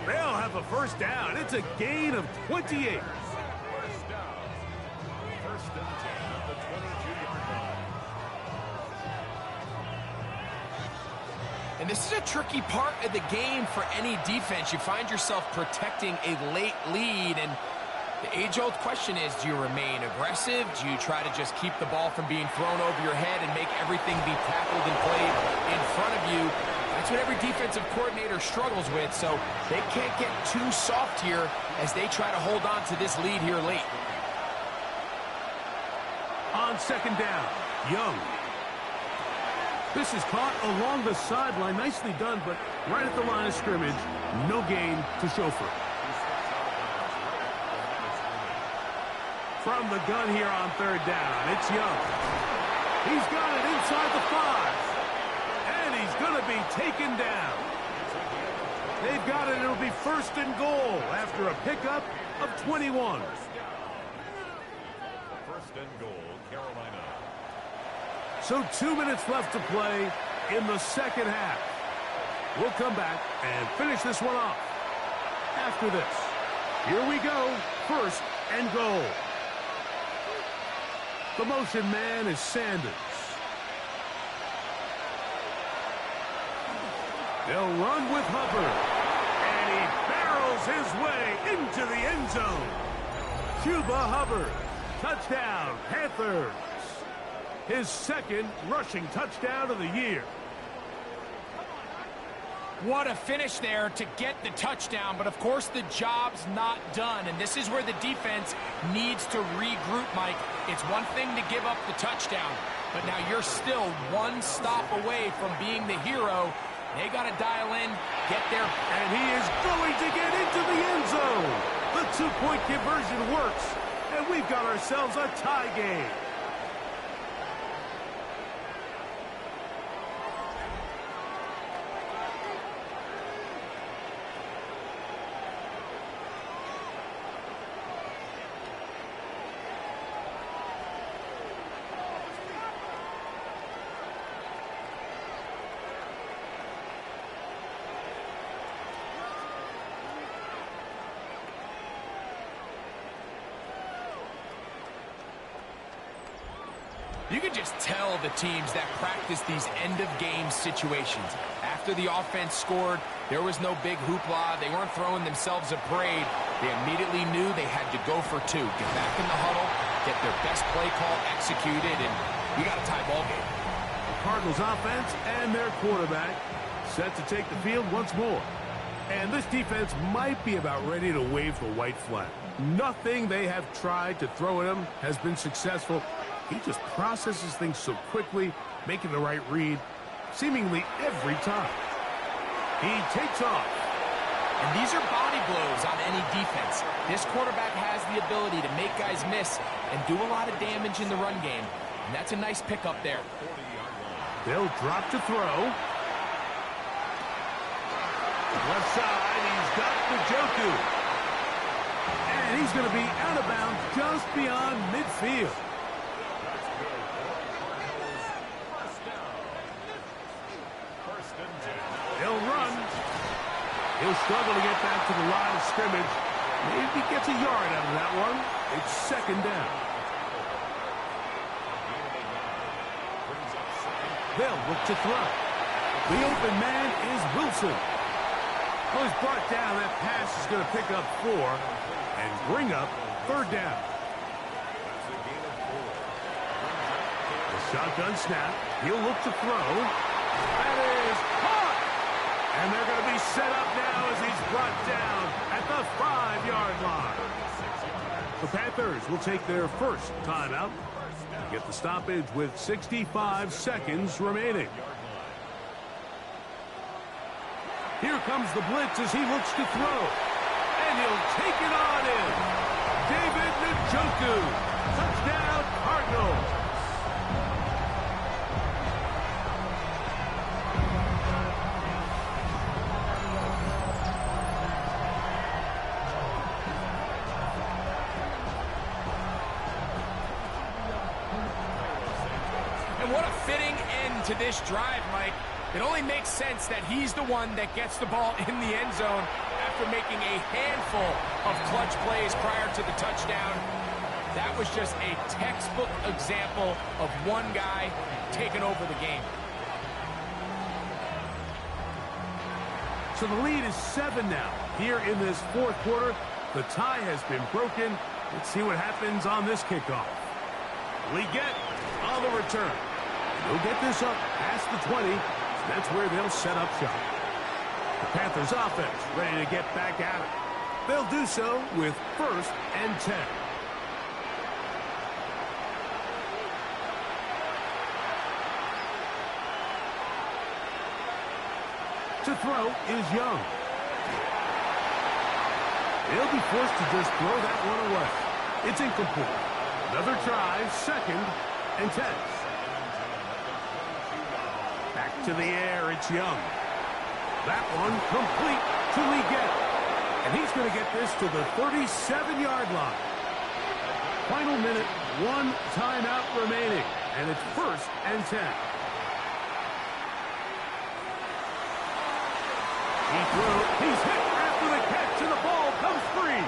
They'll have a 1st down. It's a gain of 28. And this is a tricky part of the game for any defense. You find yourself protecting a late lead, and the age-old question is, do you remain aggressive? Do you try to just keep the ball from being thrown over your head and make everything be tackled and played in front of you? That's what every defensive coordinator struggles with, so they can't get too soft here as they try to hold on to this lead here late. On 2nd down, Young. This is caught along the sideline. Nicely done, but right at the line of scrimmage, no gain to show for it. From the gun here on 3rd down, it's Young. He's got it inside the 5. And he's going to be taken down. They've got it. It'll be 1st and goal after a pickup of 21. 1st and goal, Carolina. So 2 minutes left to play in the 2nd half. We'll come back and finish this one off after this. Here we go. 1st and goal. The motion man is Sanders. They'll run with Hubbard. And he barrels his way into the end zone. Cuba Hubbard. Touchdown, Panthers. His 2nd rushing touchdown of the year. What a finish there to get the touchdown, but of course the job's not done, and this is where the defense needs to regroup, Mike. It's one thing to give up the touchdown, but now you're still one stop away from being the hero. They got to dial in, get there. And he is going to get into the end zone. The 2-point conversion works, and we've got ourselves a tie game. You can just tell the teams that practice these end-of-game situations. After the offense scored, there was no big hoopla. They weren't throwing themselves a parade. They immediately knew they had to go for two. Get back in the huddle, get their best play call executed, and we got a tie ball game. The Cardinals offense and their quarterback set to take the field once more. And this defense might be about ready to wave the white flag. Nothing they have tried to throw at him has been successful. He just processes things so quickly, making the right read, seemingly every time. He takes off. And these are body blows on any defense. This quarterback has the ability to make guys miss and do a lot of damage in the run game. And that's a nice pickup there. They'll drop to throw. Left side, he's got Njoku. And he's going to be out of bounds just beyond midfield. He'll run. He'll struggle to get back to the line of scrimmage. Maybe gets a yard out of that one. It's second down. They'll look to throw. The open man is Wilson. Well, he's brought down. That pass is going to pick up 4 and bring up third down. The shotgun snap. He'll look to throw. That is caught. And they're going to be set up now as he's brought down at the 5-yard line. The Panthers will take their first timeout. Get the stoppage with 65 seconds remaining. Here comes the blitz as he looks to throw. And he'll take it on in. David Njoku. Touchdown, Cardinals. And what a fitting end to this drive, Mike. It only makes sense that he's the one that gets the ball in the end zone after making a handful of clutch plays prior to the touchdown. That was just a textbook example of one guy taking over the game. So the lead is 7 now. Here in this fourth quarter, the tie has been broken. Let's see what happens on this kickoff. Leggett on the return. He'll get this up past the 20. That's where they'll set up shop. The Panthers offense ready to get back at it. They'll do so with 1st and 10. To throw is Young. He'll be forced to just throw that one away. It's incomplete. Another try, 2nd and 10. Back to the air, it's Young. That one complete to Leggett. And he's going to get this to the 37-yard line. Final minute, 1 timeout remaining. And it's 1st and 10. He threw. He's hit after the catch, and the ball comes free.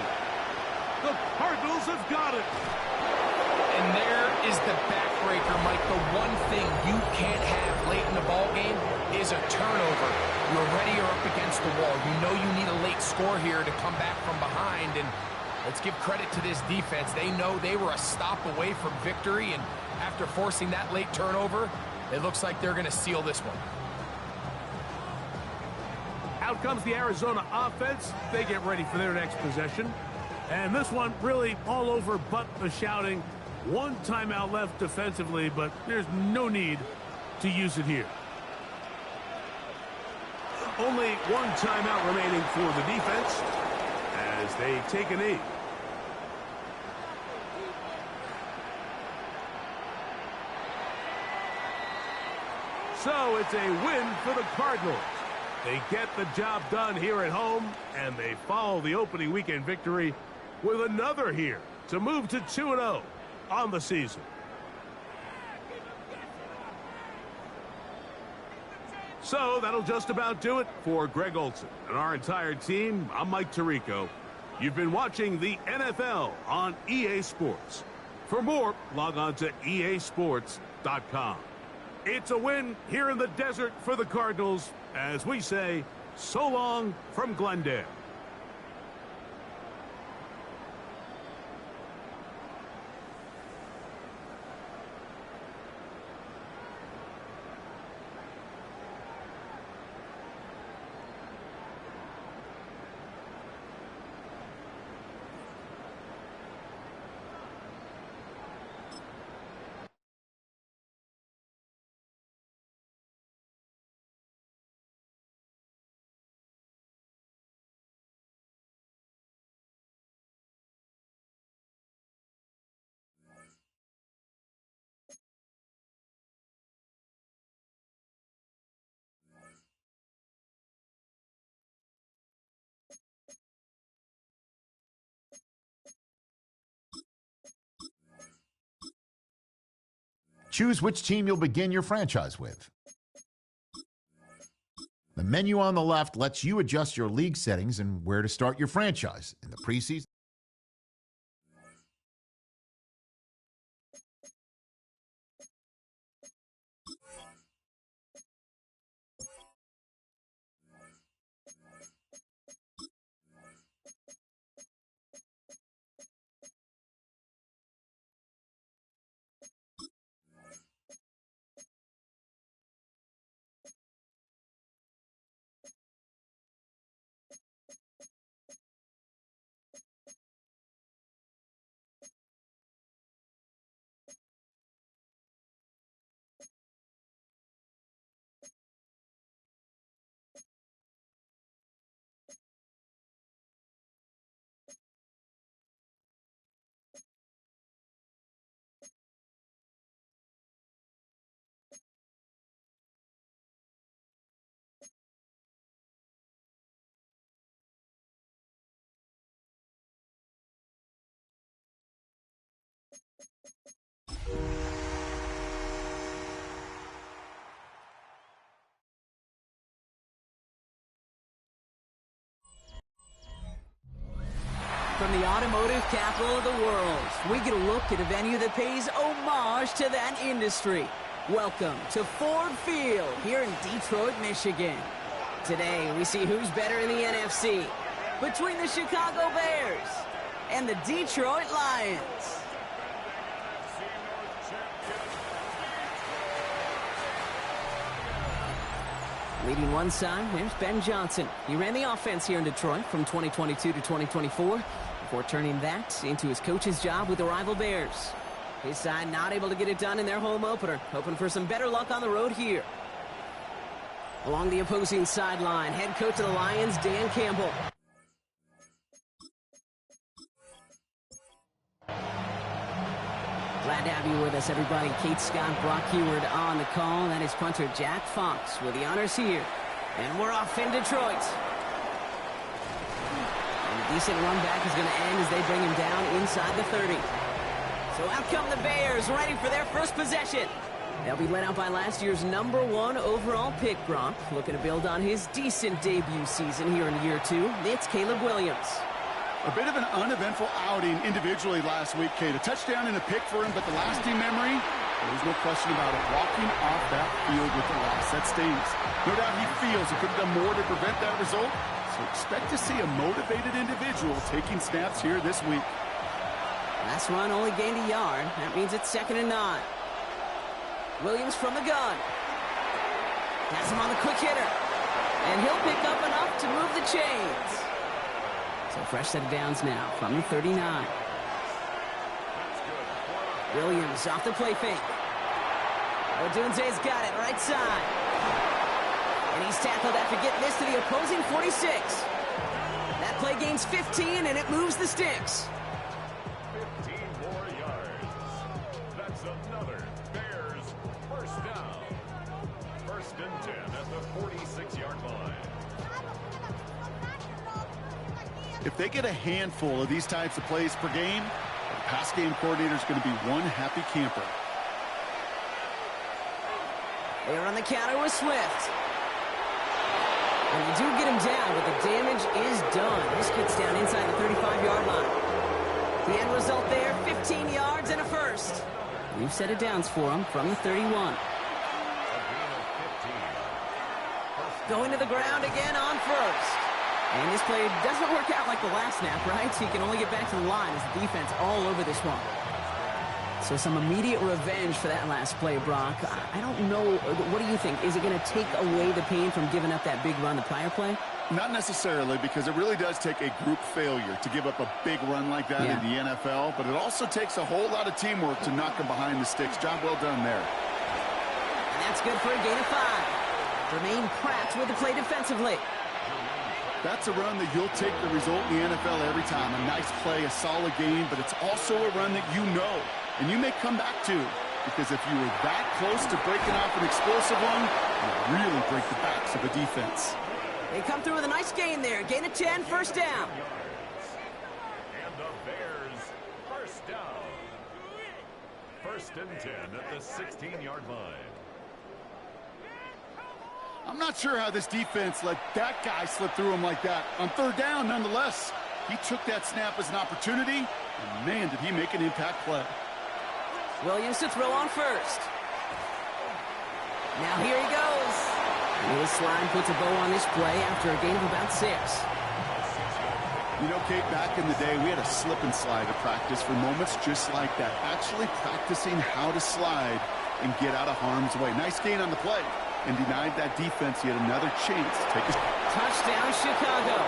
The Cardinals have got it. And there is the backbreaker, Mike. The one thing you can't have late in the ball game is a turnover. You're already up against the wall. You know you need a late score here to come back from behind. And let's give credit to this defense. They know they were a stop away from victory. And after forcing that late turnover, it looks like they're going to seal this one. Out comes the Arizona offense. They get ready for their next possession. And this one really all over but the shouting. 1 timeout left defensively, but there's no need to use it here. Only 1 timeout remaining for the defense as they take a knee. So it's a win for the Cardinals. They get the job done here at home, and they follow the opening weekend victory with another here to move to 2-0 on the season. So that'll just about do it for Greg Olsen and our entire team. I'm Mike Tirico. You've been watching the NFL on EA Sports. For more, log on to easports.com. MFL.com. It's a win here in the desert for the Cardinals, as we say, so long from Glendale. Choose which team you'll begin your franchise with. The menu on the left lets you adjust your league settings and where to start your franchise in the preseason. From the automotive capital of the world, we get a look at a venue that pays homage to that industry. Welcome to Ford Field here in Detroit, Michigan. Today, we see who's better in the NFC between the Chicago Bears and the Detroit Lions. Leading one side, there's Ben Johnson. He ran the offense here in Detroit from 2022 to 2024 before turning that into his coach's job with the rival Bears. His side not able to get it done in their home opener, hoping for some better luck on the road here. Along the opposing sideline, head coach of the Lions, Dan Campbell. Glad to have you with us, everybody. Kate Scott, Brock Heward on the call. That is punter Jack Fox with the honors here. And we're off in Detroit. And a decent run back is going to end as they bring him down inside the 30. So out come the Bears, ready for their first possession. They'll be led out by last year's #1 overall pick, Brock. Looking to build on his decent debut season here in year 2. It's Caleb Williams. A bit of an uneventful outing individually last week, Kate. A touchdown and a pick for him, but the lasting memory, there's no question about it. Walking off that field with the loss, that stings. No doubt he feels he could have done more to prevent that result, so expect to see a motivated individual taking snaps here this week. Last run only gained a yard. That means it's 2nd and 9. Williams from the gun. Has him on the quick hitter. And he'll pick up enough to move the chains. So fresh set of downs now from the 39. Williams off the play fake. Odunze's got it right side. And he's tackled after getting this to the opposing 46. That play gains 15 and it moves the sticks. 15 more yards. That's another Bears first down. 1st and 10 at the 46-yard line. If they get a handful of these types of plays per game, the pass game coordinator is going to be one happy camper. They're on the counter with Swift. And they do get him down, but the damage is done. This gets down inside the 35-yard line. The end result there, 15 yards and a first. We've set it down for him from the 31. Going to the ground again on first. And this play doesn't work out like the last snap, right? So he can only get back to the line as the defense all over this one. So some immediate revenge for that last play, Brock. I don't know. What do you think? Is it going to take away the pain from giving up that big run the prior play? Not necessarily, because it really does take a group failure to give up a big run like that in the NFL, but it also takes a whole lot of teamwork to knock them behind the sticks. Job well done there. And that's good for a gain of 5. Remain Pratt with the play defensively. That's a run that you'll take the result in the NFL every time. A nice play, a solid game, but it's also a run that you know, and you may come back to, because if you were that close to breaking off an explosive one, you really break the backs of a defense. They come through with a nice gain there. Gain of 10, first down. And the Bears, first down. 1st and 10 at the 16-yard line. I'm not sure how this defense let that guy slip through him like that. On 3rd down, nonetheless, he took that snap as an opportunity, and man, did he make an impact play. Williams to throw on first. Now here he goes. This slide puts a bow on this play after a gain of about 6. You know, Kate, back in the day, we had a slip and slide to practice for moments just like that. Actually practicing how to slide and get out of harm's way. Nice gain on the play, and denied that defense yet another chance to take a touchdown, Chicago.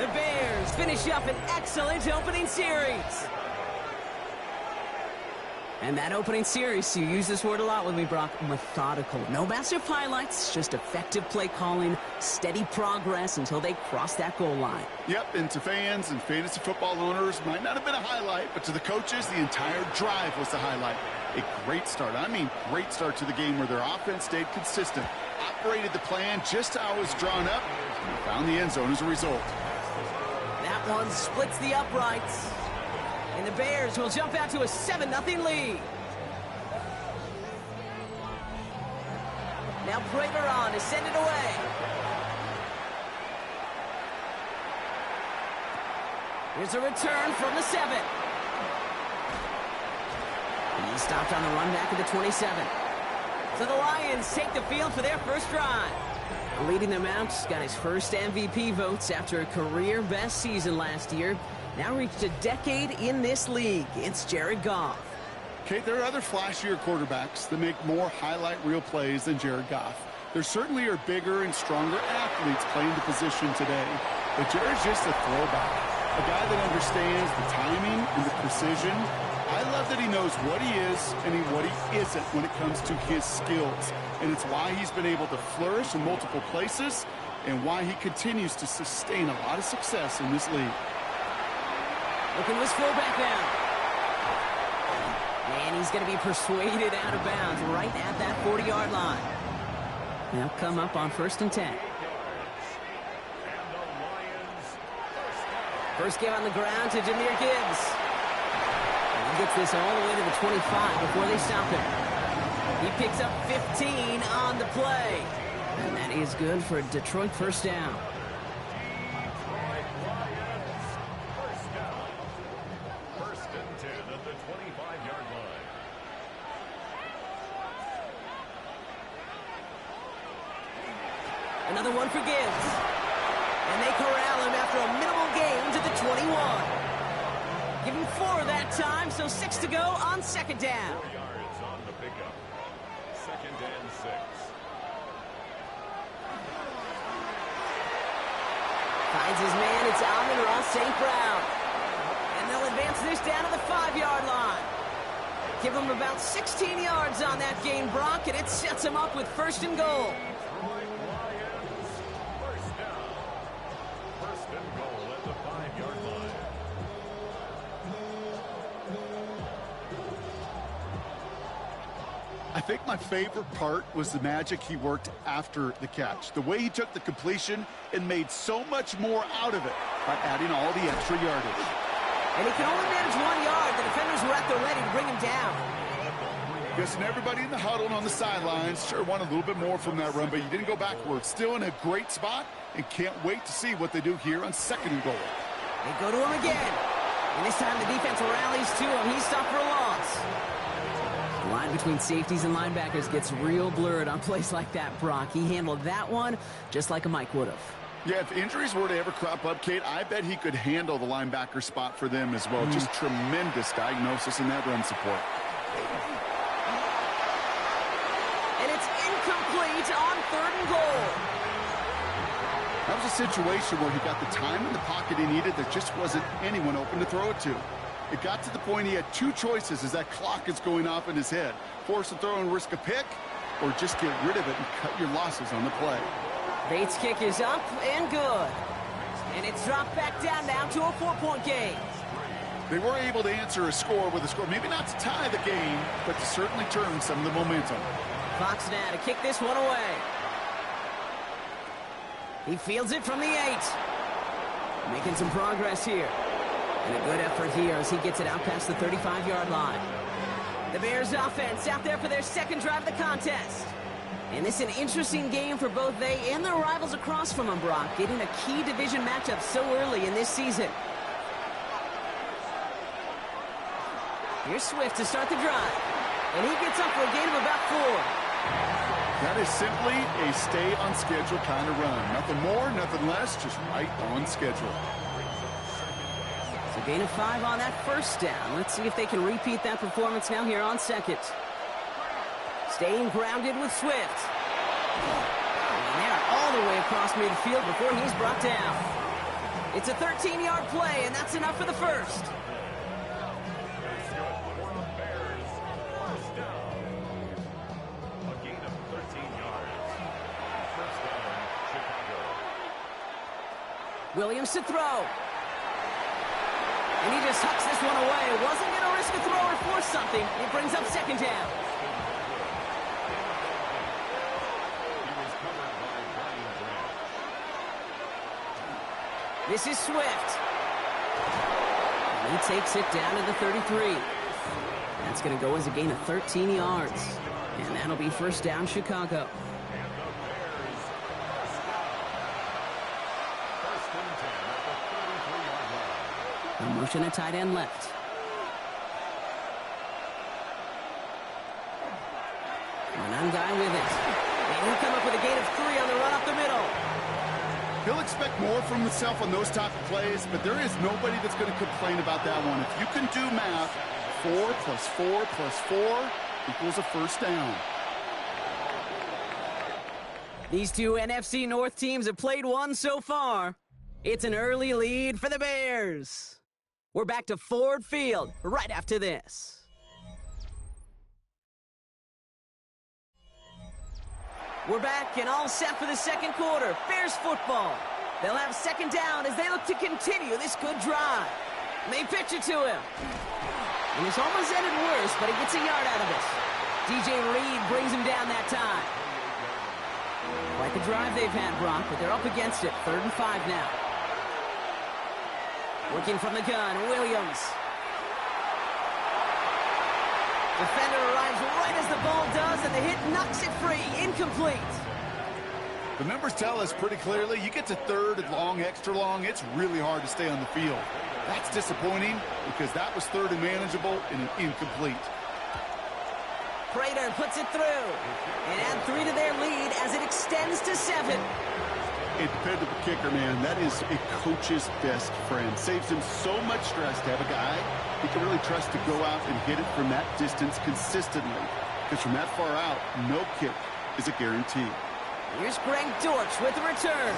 The Bears finish up an excellent opening series. And that opening series, you use this word a lot with me, Brock, methodical. No massive highlights, just effective play calling, steady progress until they cross that goal line. Yep, and to fans and fantasy football owners, might not have been a highlight, but to the coaches, the entire drive was the highlight. A great start. I mean, great start to the game where their offense stayed consistent, operated the plan just how it was drawn up, and found the end zone as a result. That one splits the uprights. And the Bears will jump out to a 7-0 lead. Now Prater on to send it away. Here's a return from the 7. And he stopped on the run back at the 27. So the Lions take the field for their first drive. Leading them out, got his first MVP votes after a career-best season last year. Now reached a decade in this league. It's Jared Goff. Okay, there are other flashier quarterbacks that make more highlight reel plays than Jared Goff. There certainly are bigger and stronger athletes playing the position today. But Jared's just a throwback. A guy that understands the timing and the precision. I love that he knows what he is and what he isn't when it comes to his skills. And it's why he's been able to flourish in multiple places and why he continues to sustain a lot of success in this league. Looking this fullback now. And he's going to be persuaded out of bounds right at that 40-yard line. They'll come up on 1st and 10. First game on the ground to Jahmyr Gibbs. And he gets this all the way to the 25 before they stop him. He picks up 15 on the play. And that is good for Detroit first down. Another one for Gibbs. And they corral him after a minimal gain to the 21. Give him 4 that time, so 6 to go on 2nd down. 4 yards on the pickup. 2nd and 6. Finds his man, it's Amon-Ra St. Brown. And they'll advance this down to the 5-yard line. Give him about 16 yards on that gain, Brock, and it sets him up with 1st and goal. I think my favorite part was the magic he worked after the catch. The way he took the completion and made so much more out of it by adding all the extra yardage. And he can only manage 1 yard. The defenders were at the ready to bring him down. Guessing everybody in the huddle and on the sidelines sure wanted a little bit more from that run, but he didn't go backwards. Still in a great spot and can't wait to see what they do here on 2nd and goal. They go to him again. And this time the defense rallies to him. He's stopped for a loss. Bears. The line between safeties and linebackers gets real blurred on plays like that, Brock. He handled that one just like a Mike would have. Yeah, if injuries were to ever crop up, Kate, I bet he could handle the linebacker spot for them as well. Just tremendous diagnosis in that run support. And it's incomplete on 3rd and goal. That was a situation where he got the time in the pocket he needed. There just wasn't anyone open to throw it to. It got to the point he had two choices as that clock is going off in his head. Force a throw and risk a pick, or just get rid of it and cut your losses on the play. Bates' kick is up and good. And it's dropped back down now to a 4-point game. They were able to answer a score with a score, maybe not to tie the game, but to certainly turn some of the momentum. Fox now to kick this one away. He fields it from the 8. Making some progress here. And a good effort here as he gets it out past the 35-yard line. The Bears offense out there for their second drive of the contest. And this is an interesting game for both they and their rivals across from them, Brock, getting a key division matchup so early in this season. Here's Swift to start the drive. And he gets up for a gain of about 4. That is simply a stay-on-schedule kind of run. Nothing more, nothing less, just right on schedule. It's a gain of 5 on that first down. Let's see if they can repeat that performance now here on second. Staying grounded with Swift. And they're all the way across midfield before he's brought down. It's a 13-yard play, and that's enough for the first. Williams to throw. And he just hucks this one away. Wasn't going to risk a throw or force something. It brings up second down. This is Swift. And he takes it down to the 33. That's going to go as a gain of 13 yards. And that'll be first down, Chicago. A motion at tight end left. One guy with it. And he'll come up with a gain of 3 on the run up the middle. He'll expect more from himself on those type of plays, but there is nobody that's going to complain about that one. If you can do math, 4 plus 4 plus 4 equals a first down. These two NFC North teams have played one so far. It's an early lead for the Bears. We're back to Ford Field right after this. We're back and all set for the second quarter. Bears football. They'll have second down as they look to continue this good drive. And they pitch it to him. And it's almost ended worse, but he gets a yard out of it. DJ Reed brings him down that time. Quite the drive they've had, Brock, but they're up against it. 3rd and 5 now. Working from the gun, Williams. Defender arrives right as the ball does, and the hit knocks it free. Incomplete. The numbers tell us pretty clearly, you get to 3rd and long, extra long, it's really hard to stay on the field. That's disappointing because that was 3rd and manageable and an incomplete. Prater puts it through and add 3 to their lead as it extends to 7. A dependable kicker, man, that is a coach's best friend. Saves him so much stress to have a guy he can really trust to go out and hit it from that distance consistently. Because from that far out, no kick is a guarantee. Here's Greg Dortch with the return.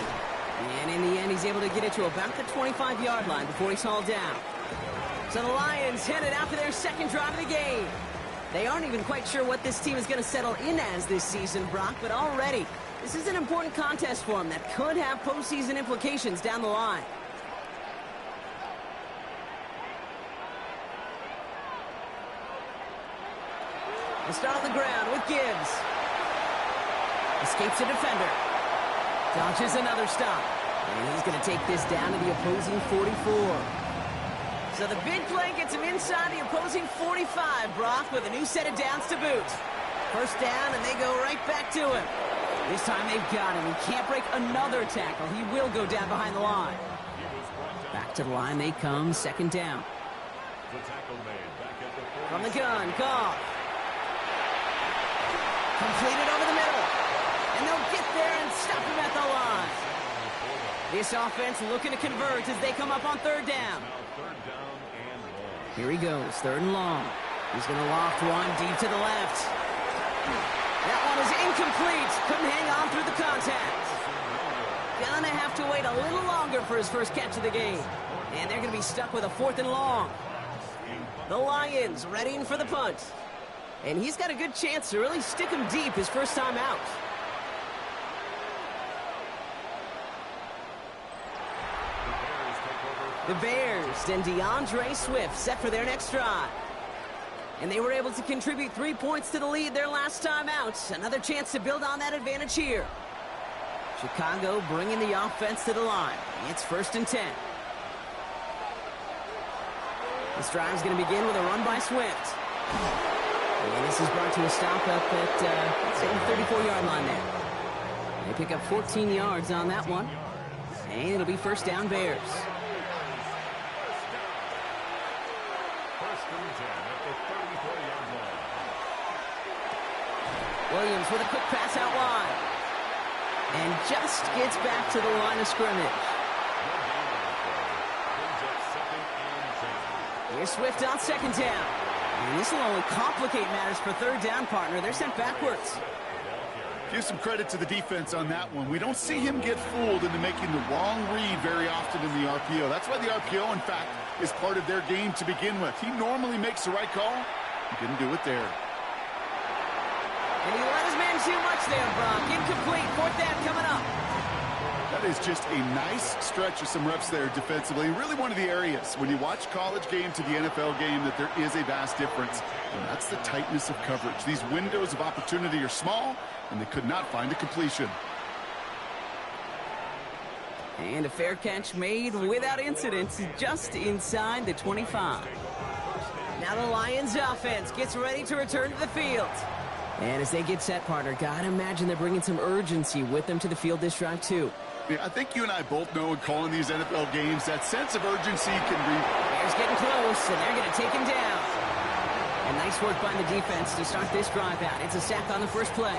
And in the end, he's able to get it to about the 25-yard line before he's hauled down. So the Lions headed out for their second drive of the game. They aren't even quite sure what this team is going to settle in as this season, Brock, but already this is an important contest for them that could have postseason implications down the line. They start on the ground with Gibbs. Escapes a defender. Dodges another stop. And he's going to take this down to the opposing 44. So the big play gets him inside the opposing 45, Brock, with a new set of downs to boot. First down, and they go right back to him. This time they've got him. He can't break another tackle. He will go down behind the line. Back to the line they come, second down. The tackle made back at From the gun, Goff. Completed over the middle. And they'll get there and stop him at the line. This offense looking to convert as they come up on third down. Here he goes, third and long. He's going to loft one deep to the left. That one is incomplete. Couldn't hang on through the contact. Gonna have to wait a little longer for his first catch of the game. And they're going to be stuck with a fourth and long. The Lions readying for the punt. And he's got a good chance to really stick him deep his first time out. The Bears and DeAndre Swift set for their next drive. And they were able to contribute 3 points to the lead their last time out. Another chance to build on that advantage here. Chicago bringing the offense to the line. It's 1st and 10. This drive is going to begin with a run by Swift. And this is brought to a stop up at, let's say, the 34-yard line there. They pick up 14 yards on that one. And it'll be first down Bears. Williams with a quick pass out wide. And just gets back to the line of scrimmage. Here's Swift on second down. And this will only complicate matters for third down, partner. They're sent backwards. Give some credit to the defense on that one. We don't see him get fooled into making the wrong read very often in the RPO. That's why the RPO, in fact, is part of their game to begin with. He normally makes the right call. He didn't do it there. And he let his man too much there, Brock. Incomplete. Fourth down coming up. That is just a nice stretch of some reps there defensively. Really one of the areas when you watch college game to the NFL game that there is a vast difference. And that's the tightness of coverage. These windows of opportunity are small, and they could not find a completion. And a fair catch made without incident just inside the 25. Now the Lions offense gets ready to return to the field. And as they get set, partner, gotta imagine they're bringing some urgency with them to the field this drive, too. Yeah, I think you and I both know in calling these NFL games, that sense of urgency can be... Bears getting close, and they're going to take him down. And nice work by the defense to start this drive out. It's a sack on the first play.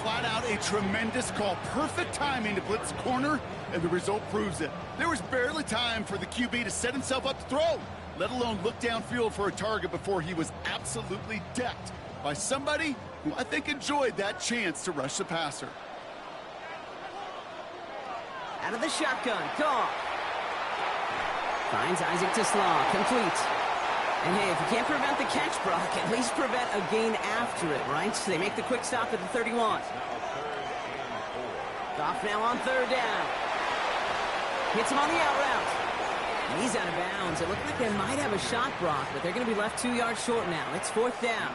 Flat out a tremendous call. Perfect timing to blitz the corner, and the result proves it. There was barely time for the QB to set himself up to throw, let alone look downfield for a target before he was absolutely decked by somebody who I think enjoyed that chance to rush the passer. Out of the shotgun, Goff. Finds Isaac to Slaw, complete. And hey, if you can't prevent the catch, Brock, at least prevent a gain after it, right? So they make the quick stop at the 31. Goff now on third down. Hits him on the out route. And he's out of bounds. It looked like they might have a shot, Brock, but they're going to be left 2 yards short now. It's fourth down.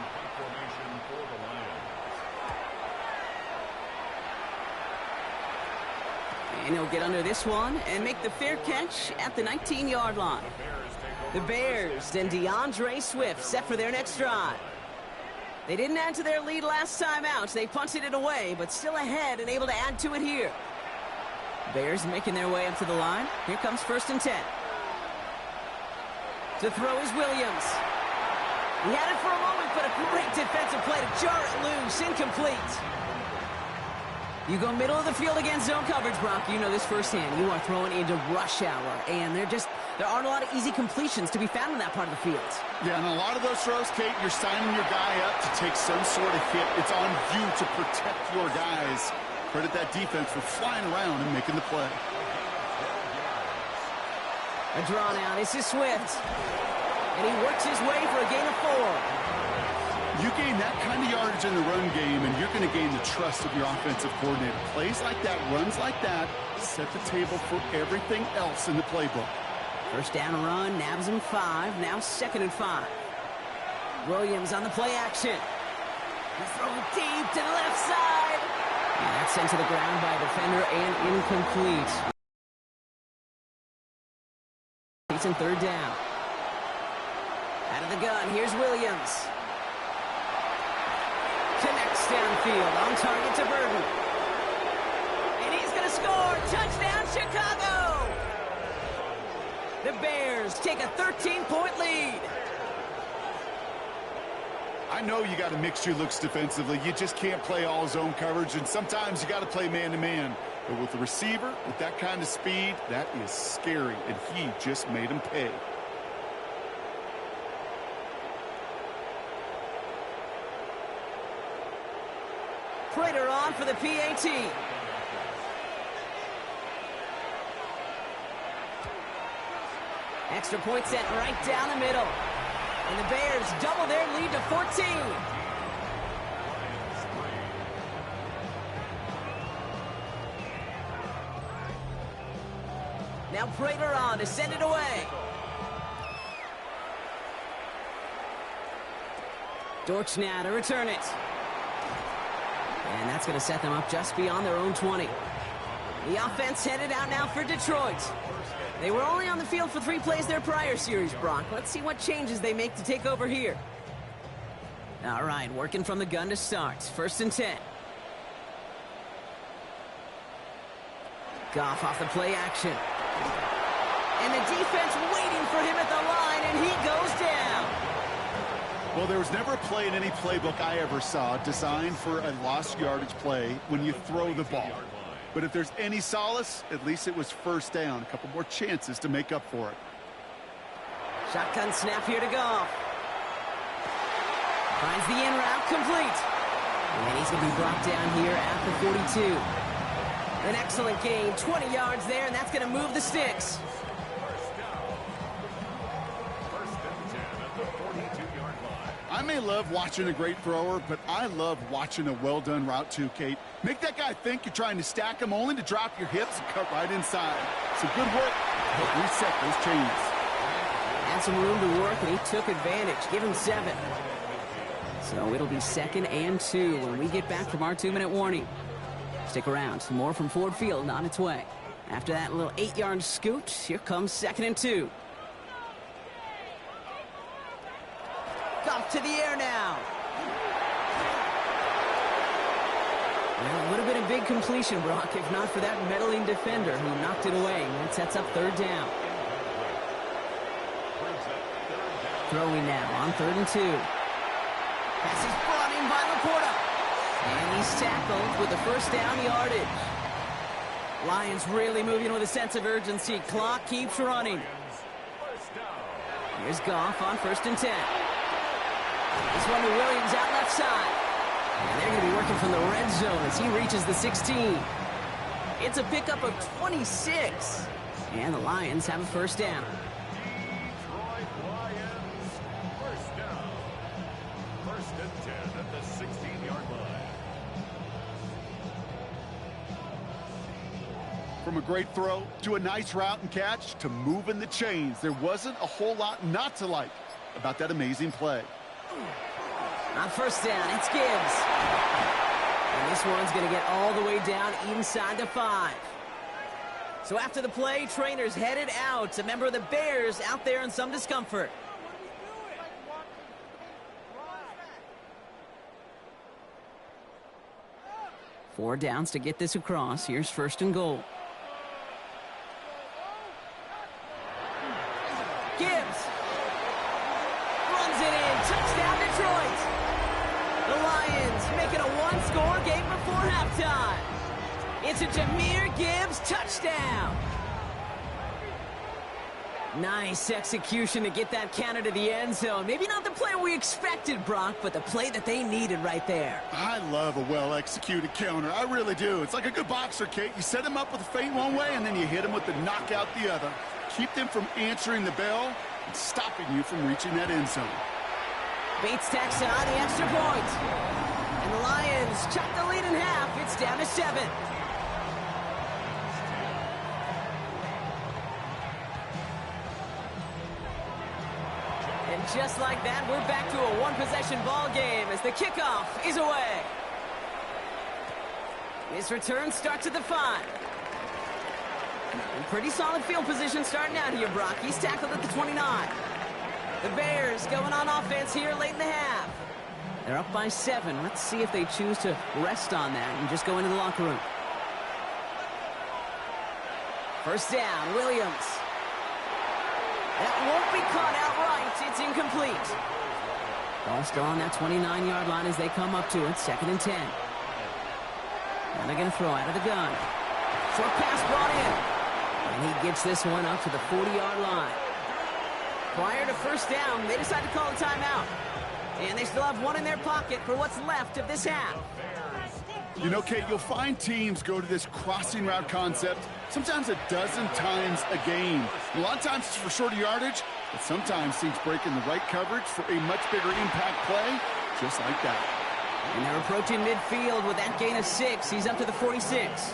And he'll get under this one and make the fair catch at the 19-yard line. The Bears and DeAndre Swift set for their next drive. They didn't add to their lead last time out. They punted it away, but still ahead and able to add to it here. Bears making their way up to the line. Here comes 1st and 10. To throw is Williams. He had it for a moment, but a great defensive play to jar it loose. Incomplete. You go middle of the field against zone coverage, Brock. You know this firsthand. You are throwing into rush hour, and there aren't a lot of easy completions to be found in that part of the field. Yeah, and a lot of those throws, Kate, you're signing your guy up to take some sort of hit. It's on you to protect your guys. Credit that defense for flying around and making the play. A draw now. This is Swift. And he works his way for a gain of 4. You gain that kind of yardage in the run game, and you're going to gain the trust of your offensive coordinator. Plays like that, runs like that, set the table for everything else in the playbook. First down run, nabs him 5, now 2nd and 5. Williams on the play action. He's throwing deep to the left side. And that's sent to the ground by a defender and incomplete. He's in 3rd down. Out of the gun, here's Williams. Connects downfield, on target to Burton. And he's going to score! Touchdown, Chicago! The Bears take a 13-point lead. I know you got to mix your looks defensively. You just can't play all zone coverage, and sometimes you got to play man-to-man. But with the receiver, with that kind of speed, that is scary, and he just made him pay. Prater on for the PAT. Extra point set right down the middle. And the Bears double their lead to 14. Now Prater on to send it away. Dortch now to return it. And that's going to set them up just beyond their own 20. The offense headed out now for Detroit. They were only on the field for 3 plays their prior series, Brock. Let's see what changes they make to take over here. All right, working from the gun to start. 1st and 10. Goff off the play action. And the defense waiting for him at the line, and he goes down. Well, there was never a play in any playbook I ever saw designed for a lost yardage play when you throw the ball. But if there's any solace, at least it was 1st down. A couple more chances to make up for it. Shotgun snap here to Goff. Finds the in route complete. And he's going to be brought down here at the 42. An excellent gain, 20 yards there, and that's going to move the sticks. I may love watching a great thrower, but I love watching a well-done route too, Kate. Make that guy think you're trying to stack him only to drop your hips and cut right inside. So good work. Help reset those chains. Had some room to work, and he took advantage. Give him 7. So it'll be 2nd and 2 when we get back from our 2-minute warning. Stick around. Some more from Ford Field on its way. After that little 8-yard scoot, here comes 2nd and 2. Goff to the air now. Well, it would have been a big completion, Brock, if not for that meddling defender who knocked it away. That sets up 3rd down. Throwing now on 3rd and 2. Pass is brought in by Laporta. And he's tackled with the 1st down yardage. Lions really moving with a sense of urgency. Clock keeps running. Here's Goff on 1st and 10. This one to Williams out left side. And they're going to be working from the red zone as he reaches the 16. It's a pickup of 26. And the Lions have a 1st down. Detroit Lions, 1st down. 1st and 10 at the 16-yard line. From a great throw to a nice route and catch to moving the chains, there wasn't a whole lot not to like about that amazing play. On 1st down, it's Gibbs. And this one's going to get all the way down inside the 5. So after the play, trainers headed out. A member of the Bears out there in some discomfort. Four downs to get this across. Here's 1st and goal. Gibbs runs it in. Touchdown, Detroit. The Lions making a one-score game before halftime. It's a Jahmyr Gibbs touchdown. Nice execution to get that counter to the end zone. Maybe not the play we expected, Brock, but the play that they needed right there. I love a well-executed counter. I really do. It's like a good boxer, Kate. You set him up with a feint one way, and then you hit him with the knockout the other. Keep them from answering the bell and stopping you from reaching that end zone. Bates tacks on the extra point. And the Lions chop the lead in half. It's down to 7. And just like that, we're back to a one-possession ball game as the kickoff is away. This return starts at the 5. And pretty solid field position starting out here, Brock. He's tackled at the 29. The Bears going on offense here late in the half. They're up by 7. Let's see if they choose to rest on that and just go into the locker room. 1st down, Williams. That won't be caught outright. It's incomplete. Ball still on that 29-yard line as they come up to it. 2nd and 10. Now they're going to throw out of the gun. Short pass brought in. And he gets this one up to the 40-yard line. Prior to first down, they decide to call a timeout. And they still have one in their pocket for what's left of this half. You know, Kate, you'll find teams go to this crossing route concept sometimes a dozen times a game. A lot of times it's for shorter yardage, but sometimes teams break in the right coverage for a much bigger impact play, just like that. And they're approaching midfield with that gain of 6. He's up to the 46.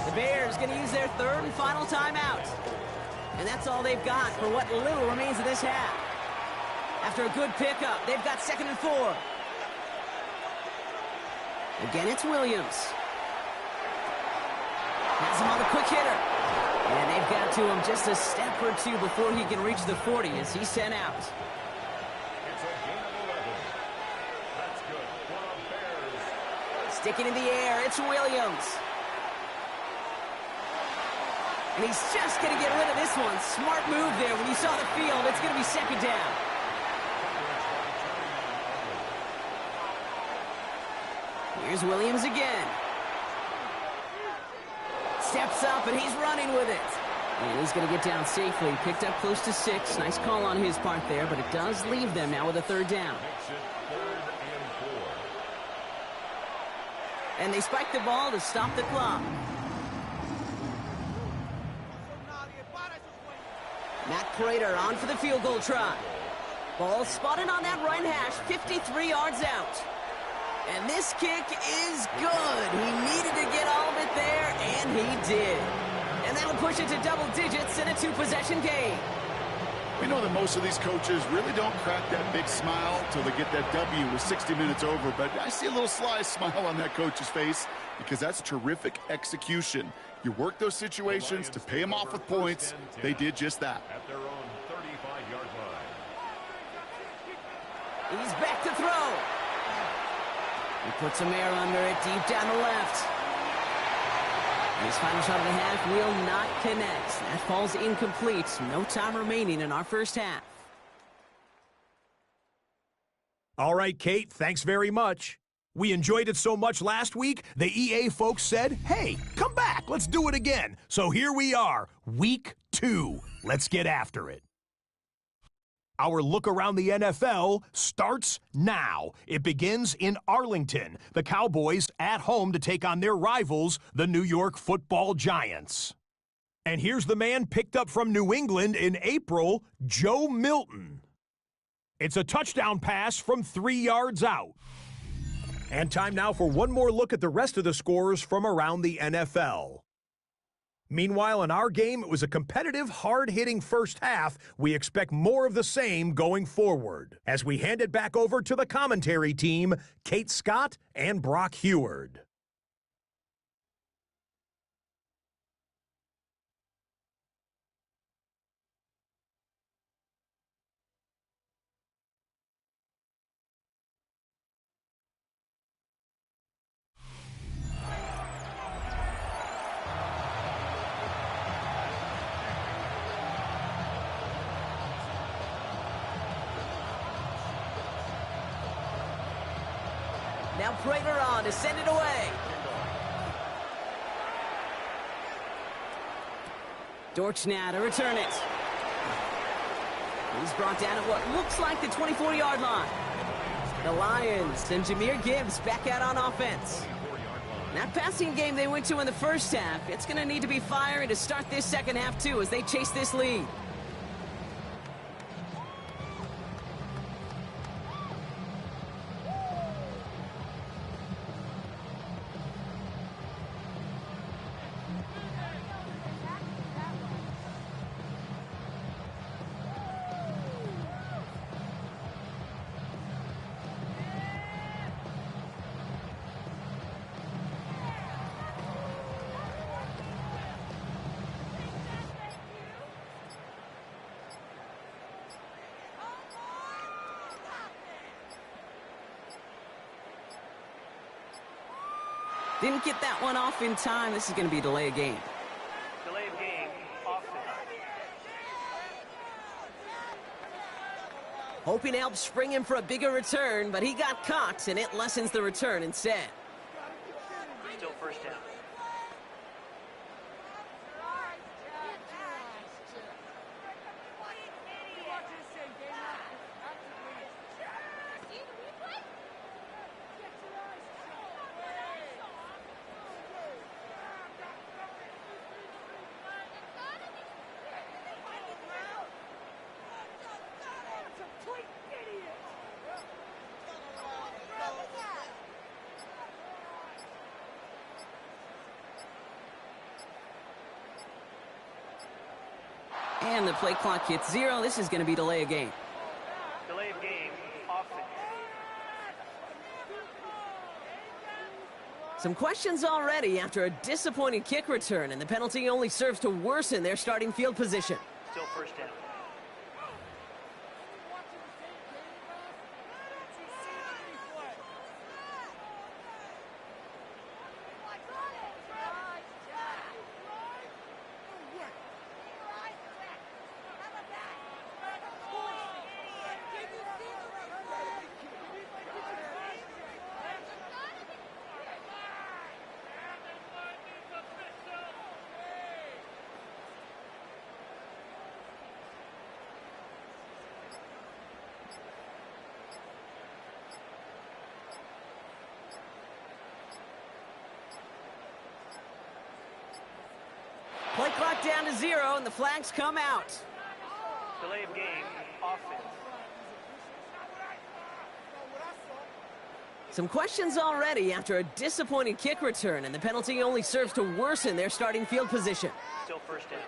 The Bears going to use their 3rd and final timeout. And that's all they've got for what little remains of this half. After a good pickup, they've got 2nd and 4. Again, it's Williams. Has him on the quick hitter. And they've got to him just a step or two before he can reach the 40 as he's sent out. It's a gain of 11. That's good for the Bears. Sticking in the air, it's Williams. And he's just going to get rid of this one. Smart move there. When you saw the field, it's going to be 2nd down. Here's Williams again. Steps up, and he's running with it. And he's going to get down safely. Picked up close to 6. Nice call on his part there, but it does leave them now with a 3rd down. Makes it 3rd and 4. And they spike the ball to stop the clock. Matt Prater on for the field goal try. Ball spotted on that right hash, 53 yards out. And this kick is good. He needed to get all of it there, and he did. And that'll push it to double digits in a 2-possession game. We know that most of these coaches really don't crack that big smile till they get that W with 60 minutes over, but I see a little sly smile on that coach's face because that's terrific execution. You work those situations to pay them off with points. They did just that. At their own 35-yard line. He's back to throw. He puts some air under it deep down the left. And his final shot of the half will not connect. That falls incomplete. No time remaining in our first half. All right, Kate, thanks very much. We enjoyed it so much last week, the EA folks said, hey, come back, let's do it again. So here we are, week 2. Let's get after it. Our look around the NFL starts now. It begins in Arlington. The Cowboys at home to take on their rivals, the New York Football Giants. And here's the man picked up from New England in April, Joe Milton. It's a touchdown pass from 3 yards out. And time now for one more look at the rest of the scores from around the NFL. Meanwhile, in our game, it was a competitive, hard-hitting first half. We expect more of the same going forward. As we hand it back over to the commentary team, Kate Scott and Brock Heward. Now Prater on to send it away. Dortch now to return it. He's brought down at what looks like the 24-yard line. The Lions and Jahmyr Gibbs back out on offense. That passing game they went to in the first half, it's going to need to be fiery to start this second half too as they chase this lead. Didn't get that one off in time. This is going to be a delay of game. Delay of game, offside. Hoping to help spring him for a bigger return, but he got caught, and it lessens the return instead. Still first down. And the play clock hits 0. This is going to be delay of game. Delay of game, offense. Some questions already after a disappointing kick return, and the penalty only serves to worsen their starting field position. Still first down. Play clock down to 0, and the flags come out. Delay of game, offense. Some questions already after a disappointing kick return, and the penalty only serves to worsen their starting field position. Still first down.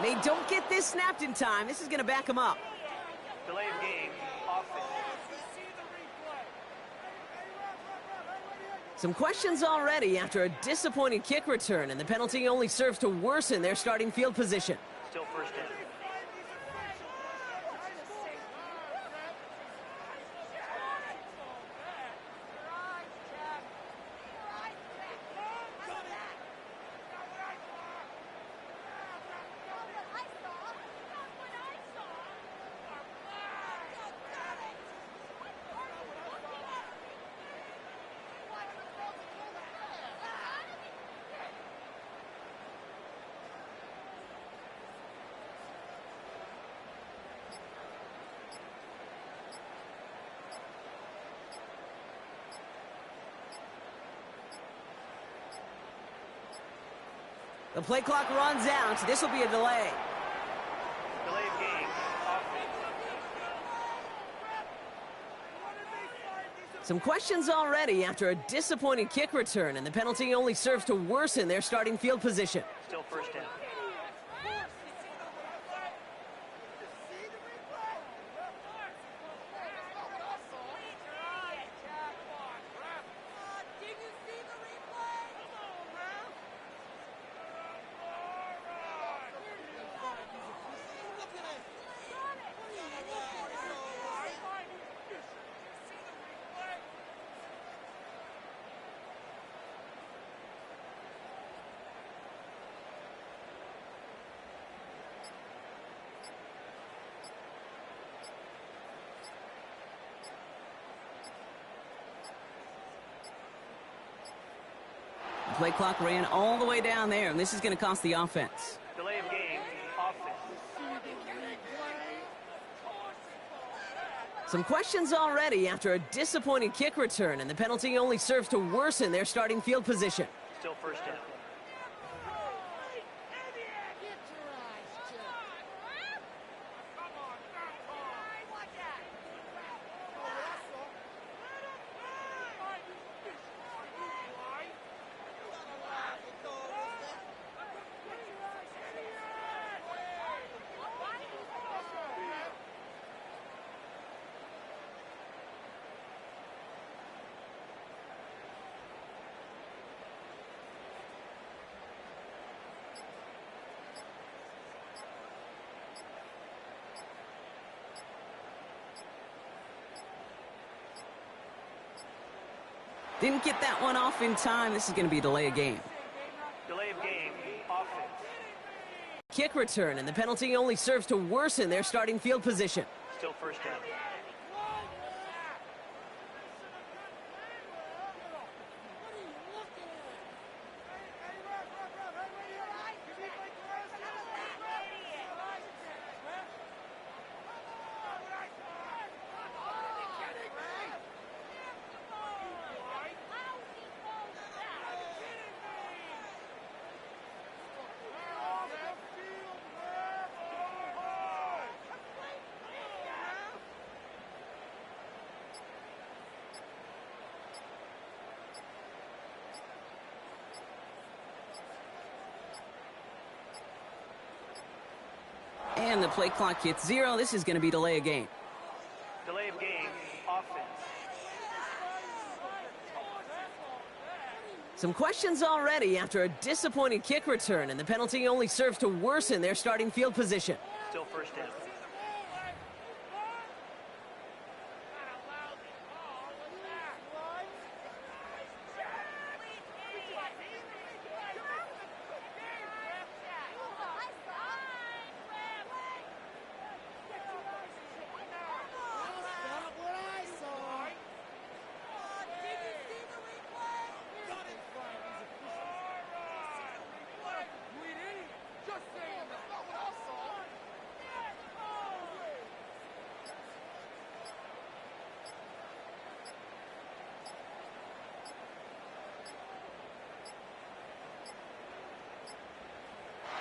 They don't get this snapped in time. This is going to back them up. Delay of game, offense. Some questions already after a disappointing kick return, and the penalty only serves to worsen their starting field position. Still first down. The play clock runs out. This will be a delay. Delay of game, offense. Some questions already after a disappointing kick return, and the penalty only serves to worsen their starting field position. Still first down. The play clock ran all the way down there, and this is going to cost the offense. Delay of game, offense. Some questions already after a disappointing kick return, and the penalty only serves to worsen their starting field position. Still first down. Didn't get that one off in time. This is going to be a delay of game. Delay of game, offense. Kick return, and the penalty only serves to worsen their starting field position. Still first down. And the play clock hits 0. This is going to be delay of game. Delay of game, offense. Some questions already after a disappointing kick return, and the penalty only serves to worsen their starting field position. Still first down.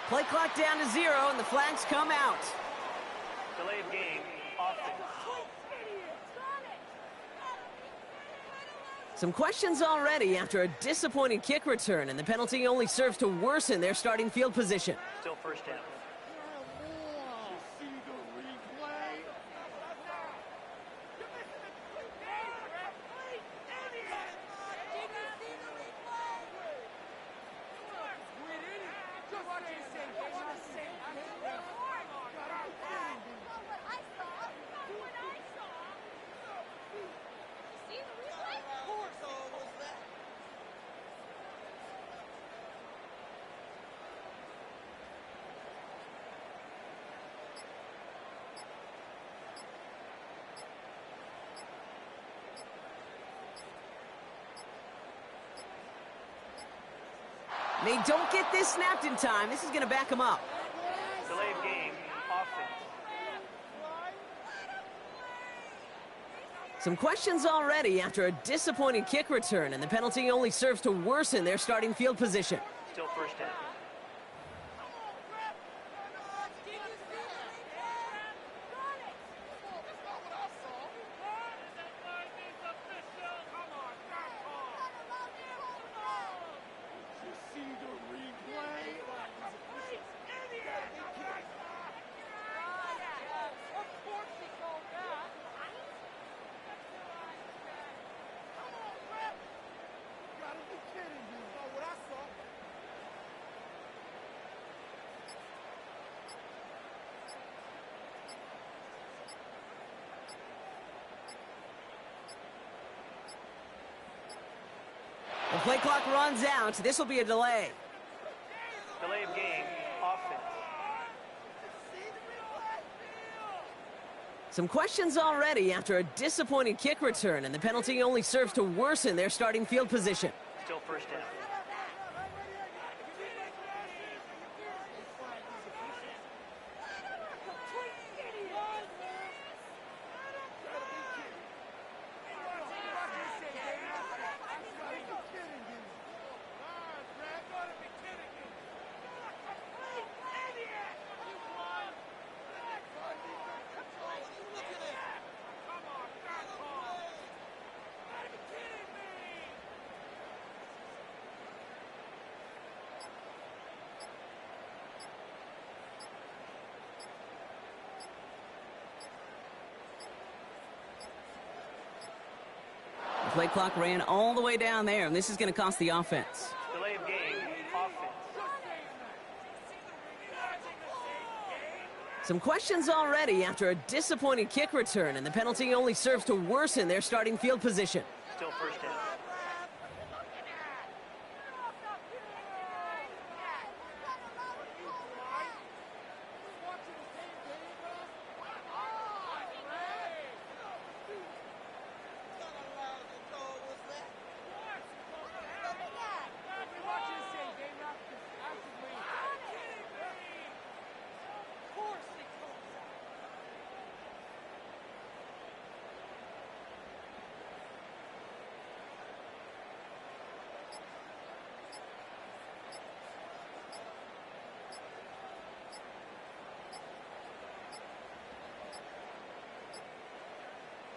Play clock down to 0, and the flags come out. Delay of game, offense. Some questions already after a disappointing kick return, and the penalty only serves to worsen their starting field position. Still first down. They don't get this snapped in time. This is going to back them up. Delay of game, offense. Some questions already after a disappointing kick return, and the penalty only serves to worsen their starting field position. Still first down. The play clock runs out. This will be a delay. Delay of game, offense. Some questions already after a disappointing kick return, and the penalty only serves to worsen their starting field position. Still first down. The play clock ran all the way down there, and this is going to cost the offense. Delay of game, offense. Some questions already after a disappointing kick return, and the penalty only serves to worsen their starting field position. Still first down.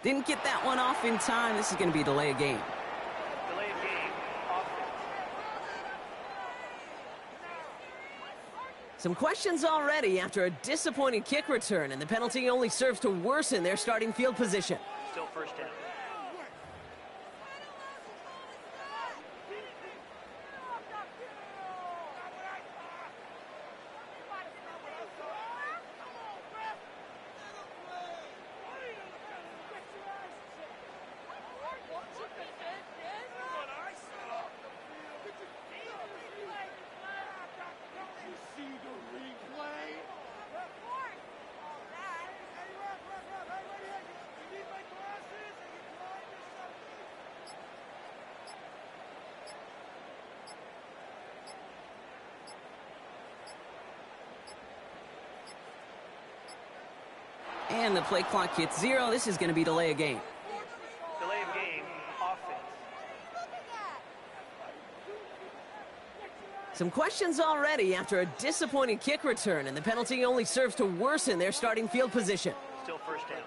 Didn't get that one off in time. This is going to be a delay of game. Delay of game, offense. Some questions already after a disappointing kick return, and the penalty only serves to worsen their starting field position. Still first down. And the play clock hits 0. This is going to be delay of game. Delay of game, offense. Some questions already after a disappointing kick return, and the penalty only serves to worsen their starting field position. Still first down.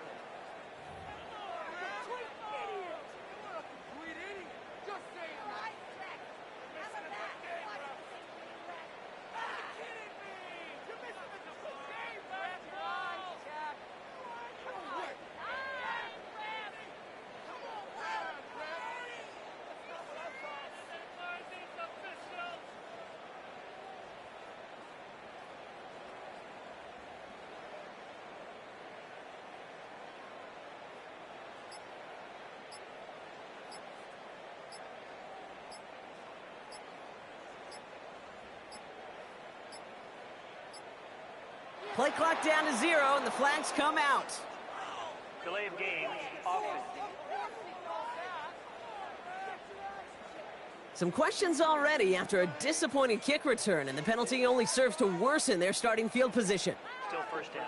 Play clock down to 0, and the flags come out. Delay of game, offense. Some questions already after a disappointing kick return, and the penalty only serves to worsen their starting field position. Still first down.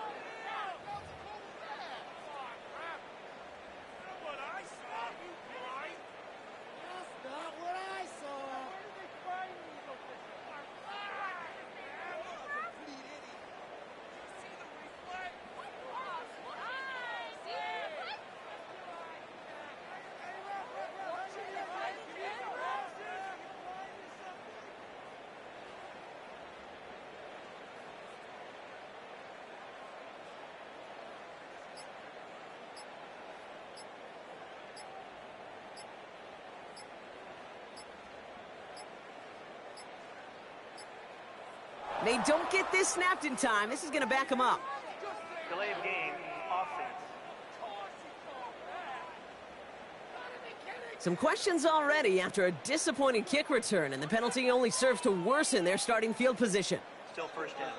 They don't get this snapped in time. This is going to back them up. Delay of game, offense. Some questions already after a disappointing kick return, and the penalty only serves to worsen their starting field position. Still first down.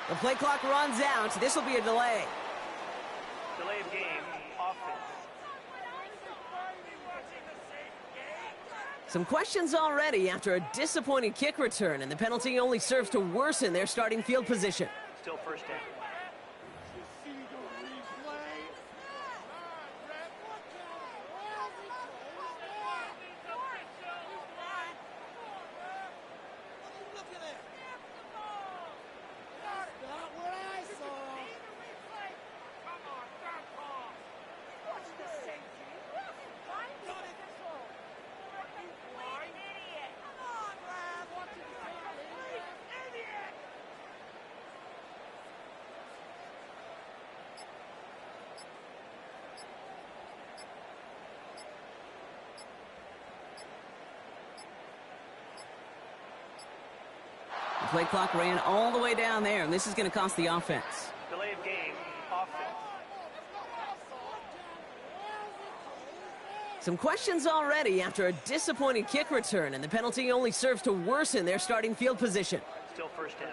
The play clock runs out. This will be a delay. Delay of game, offense. Some questions already after a disappointing kick return, and the penalty only serves to worsen their starting field position. Still first down. The play clock ran all the way down there, and this is going to cost the offense. Delay of game, offense. Some questions already after a disappointing kick return, and the penalty only serves to worsen their starting field position. Still first down.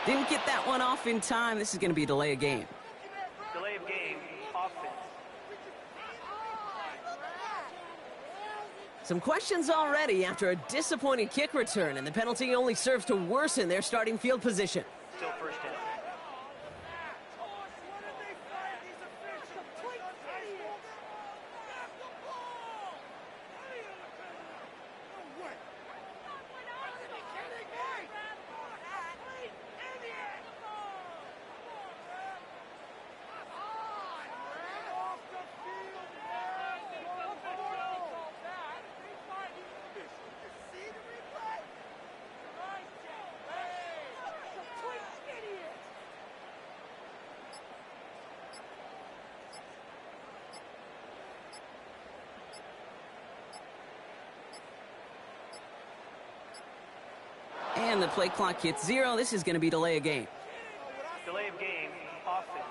Didn't get that one off in time. This is going to be a delay of game. Delay of game, offense. Some questions already after a disappointing kick return, and the penalty only serves to worsen their starting field position. Still first down. And the play clock hits 0. This is going to be delay of game. Delay of game, offense.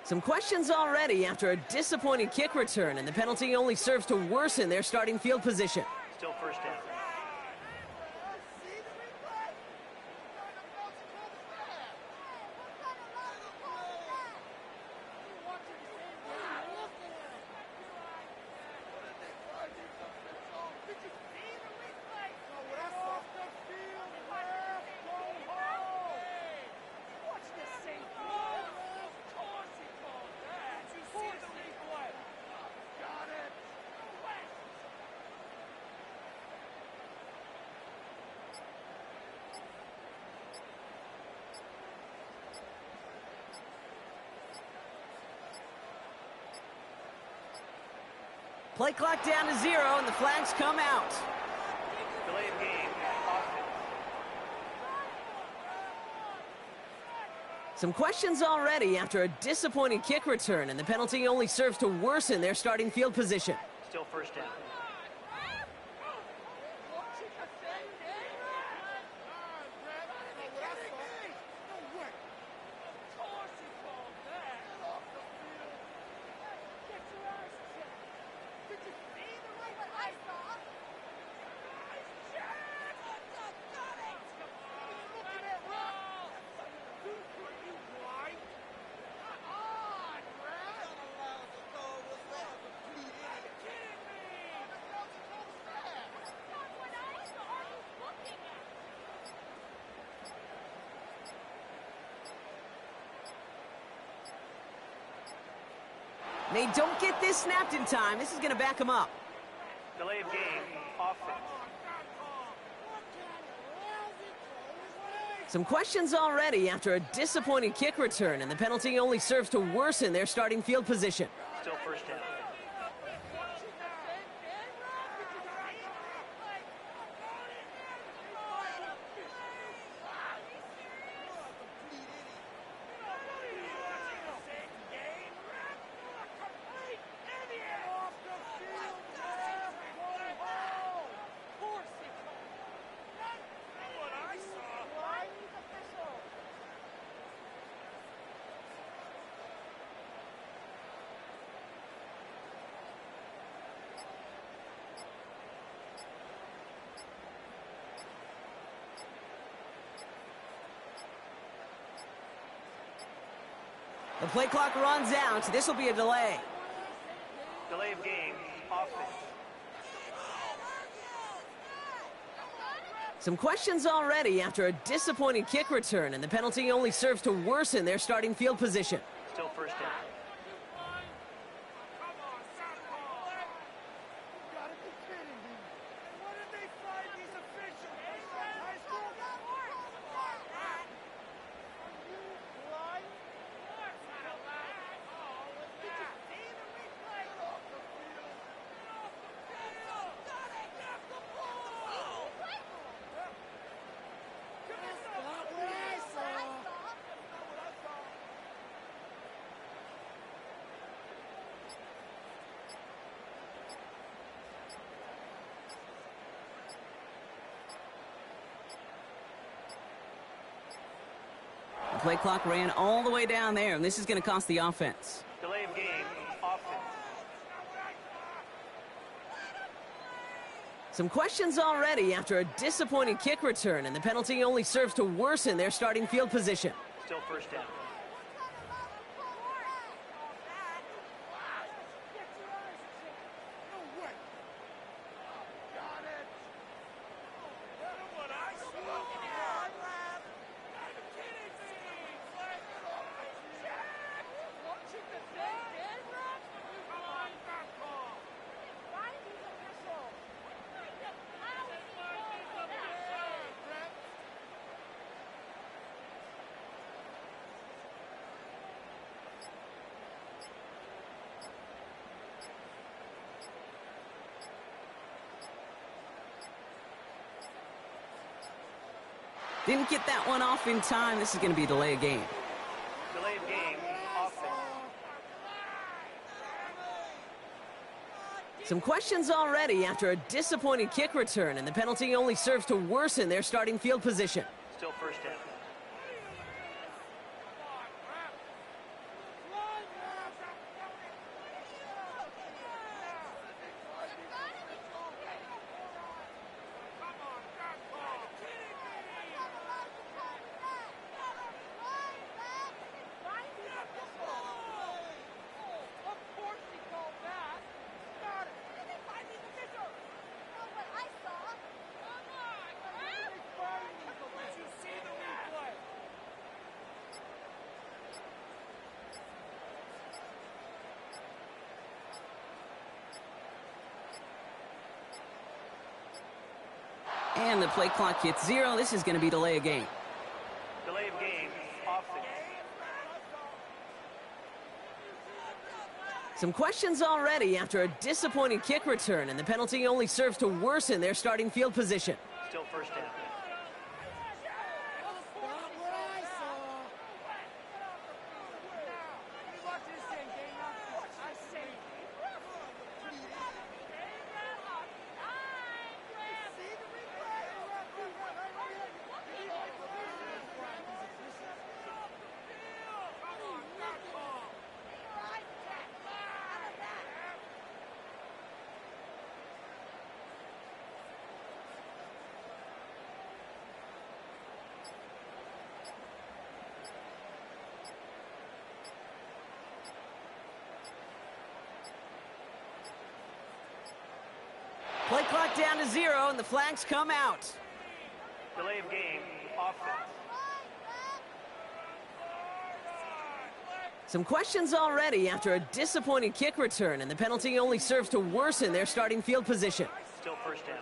Some questions already after a disappointing kick return, and the penalty only serves to worsen their starting field position. Still first down. Play clock down to 0, and the flags come out. Delay of game, offense. Some questions already after a disappointing kick return, and the penalty only serves to worsen their starting field position. Still first down. They don't get this snapped in time. This is going to back them up. Delay of game, offense. Some questions already after a disappointing kick return, and the penalty only serves to worsen their starting field position. Still first down. The play clock runs out. This will be a delay. Delay of game, offense. Some questions already after a disappointing kick return, and the penalty only serves to worsen their starting field position. Still first down. Play clock ran all the way down there, and this is going to cost the offense. Delay of game, offense. Some questions already after a disappointing kick return, and the penalty only serves to worsen their starting field position. Still first down. Didn't get that one off in time. This is going to be a delay of game. Delay of game, offense. Some questions already after a disappointing kick return, and the penalty only serves to worsen their starting field position. Still first down. And the play clock hits 0. This is going to be delay of game. Delay of game, offense. Some questions already after a disappointing kick return, and the penalty only serves to worsen their starting field position. Still first down. Play clock down to 0, and the flags come out. Delay of game, offense. Some questions already after a disappointing kick return, and the penalty only serves to worsen their starting field position. Still first down.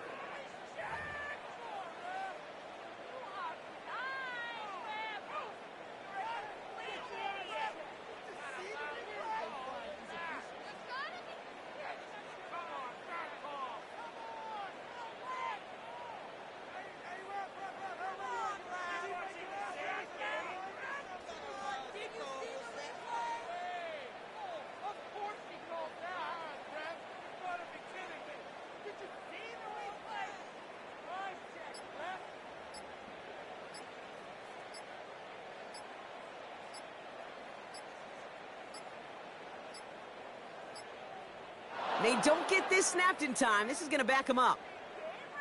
They don't get this snapped in time. This is going to back them up.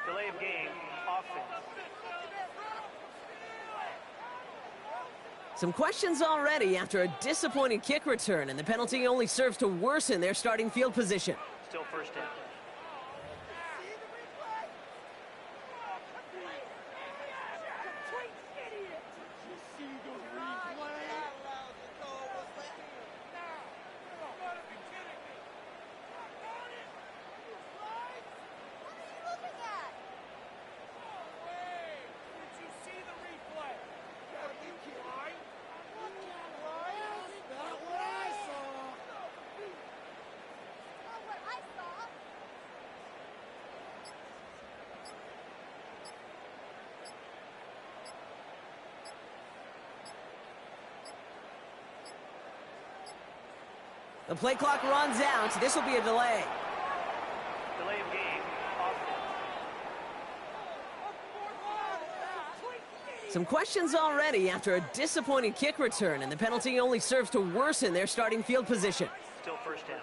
Delay of game, offense. Some questions already after a disappointing kick return, and the penalty only serves to worsen their starting field position. Still first down. The play clock runs out. This will be a delay. Delay of game, offense. Some questions already after a disappointing kick return, and the penalty only serves to worsen their starting field position. Still first down.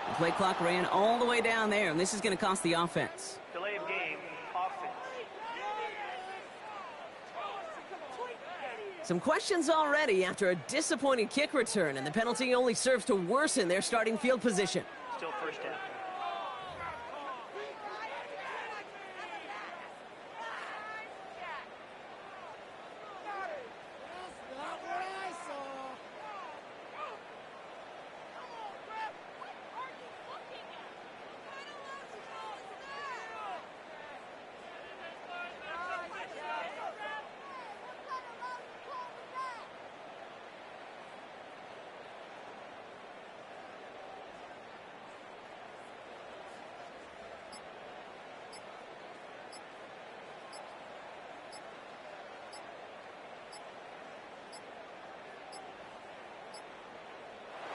The play clock ran all the way down there, and this is going to cost the offense. Delay of game, offense. Some questions already after a disappointing kick return, and the penalty only serves to worsen their starting field position. Still first down.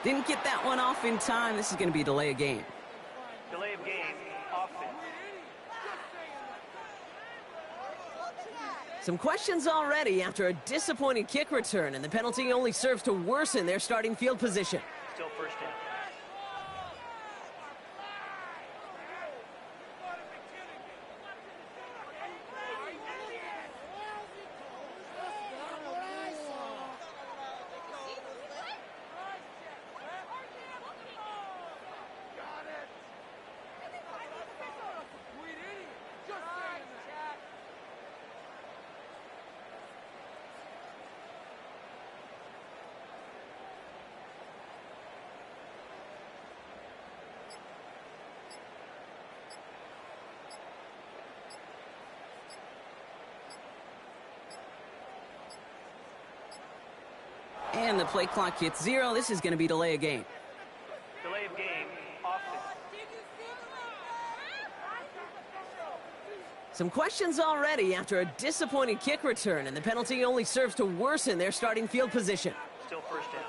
Didn't get that one off in time. This is going to be a delay of game. Delay of game, offense. Some questions already after a disappointing kick return, and the penalty only serves to worsen their starting field position. Still first down. And the play clock hits 0. This is going to be delay of game. Delay of game, offense. Some questions already after a disappointing kick return, and the penalty only serves to worsen their starting field position. Still first down.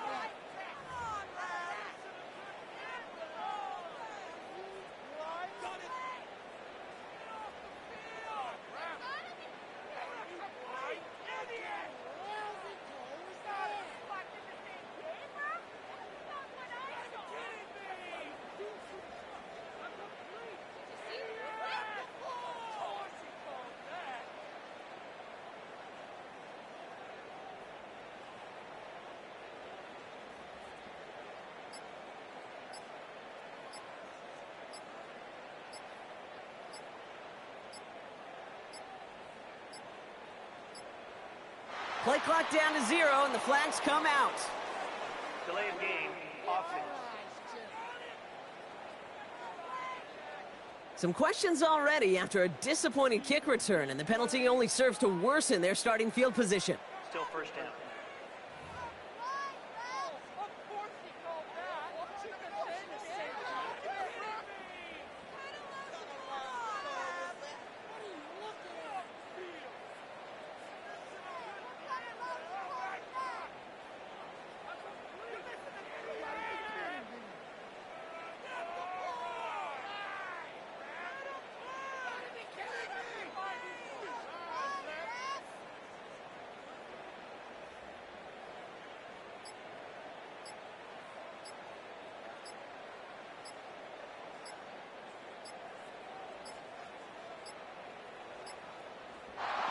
Play clock down to 0, and the flags come out. Delay of game, offense. Some questions already after a disappointing kick return, and the penalty only serves to worsen their starting field position. Still first down.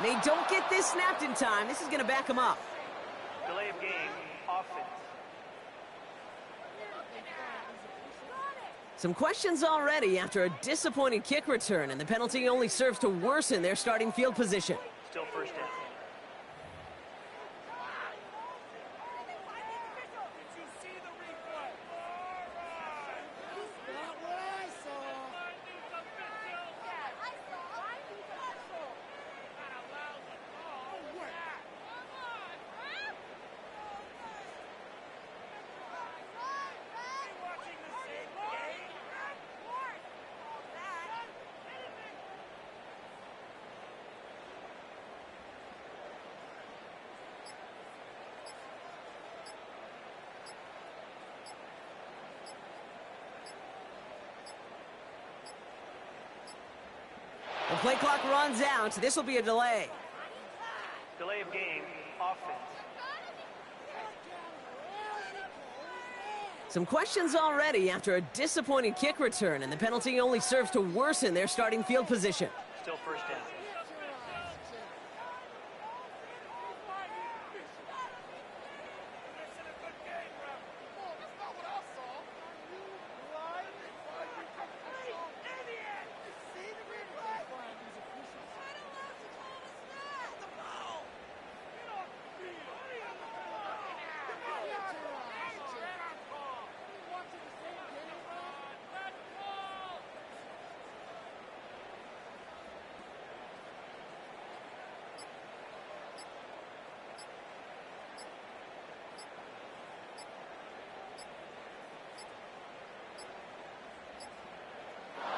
They don't get this snapped in time. This is going to back them up. Delay of game, offense. Some questions already after a disappointing kick return, and the penalty only serves to worsen their starting field position. Still first down. The play clock runs out. This will be a delay. Delay of game, offense. Some questions already after a disappointing kick return, and the penalty only serves to worsen their starting field position. Still first down.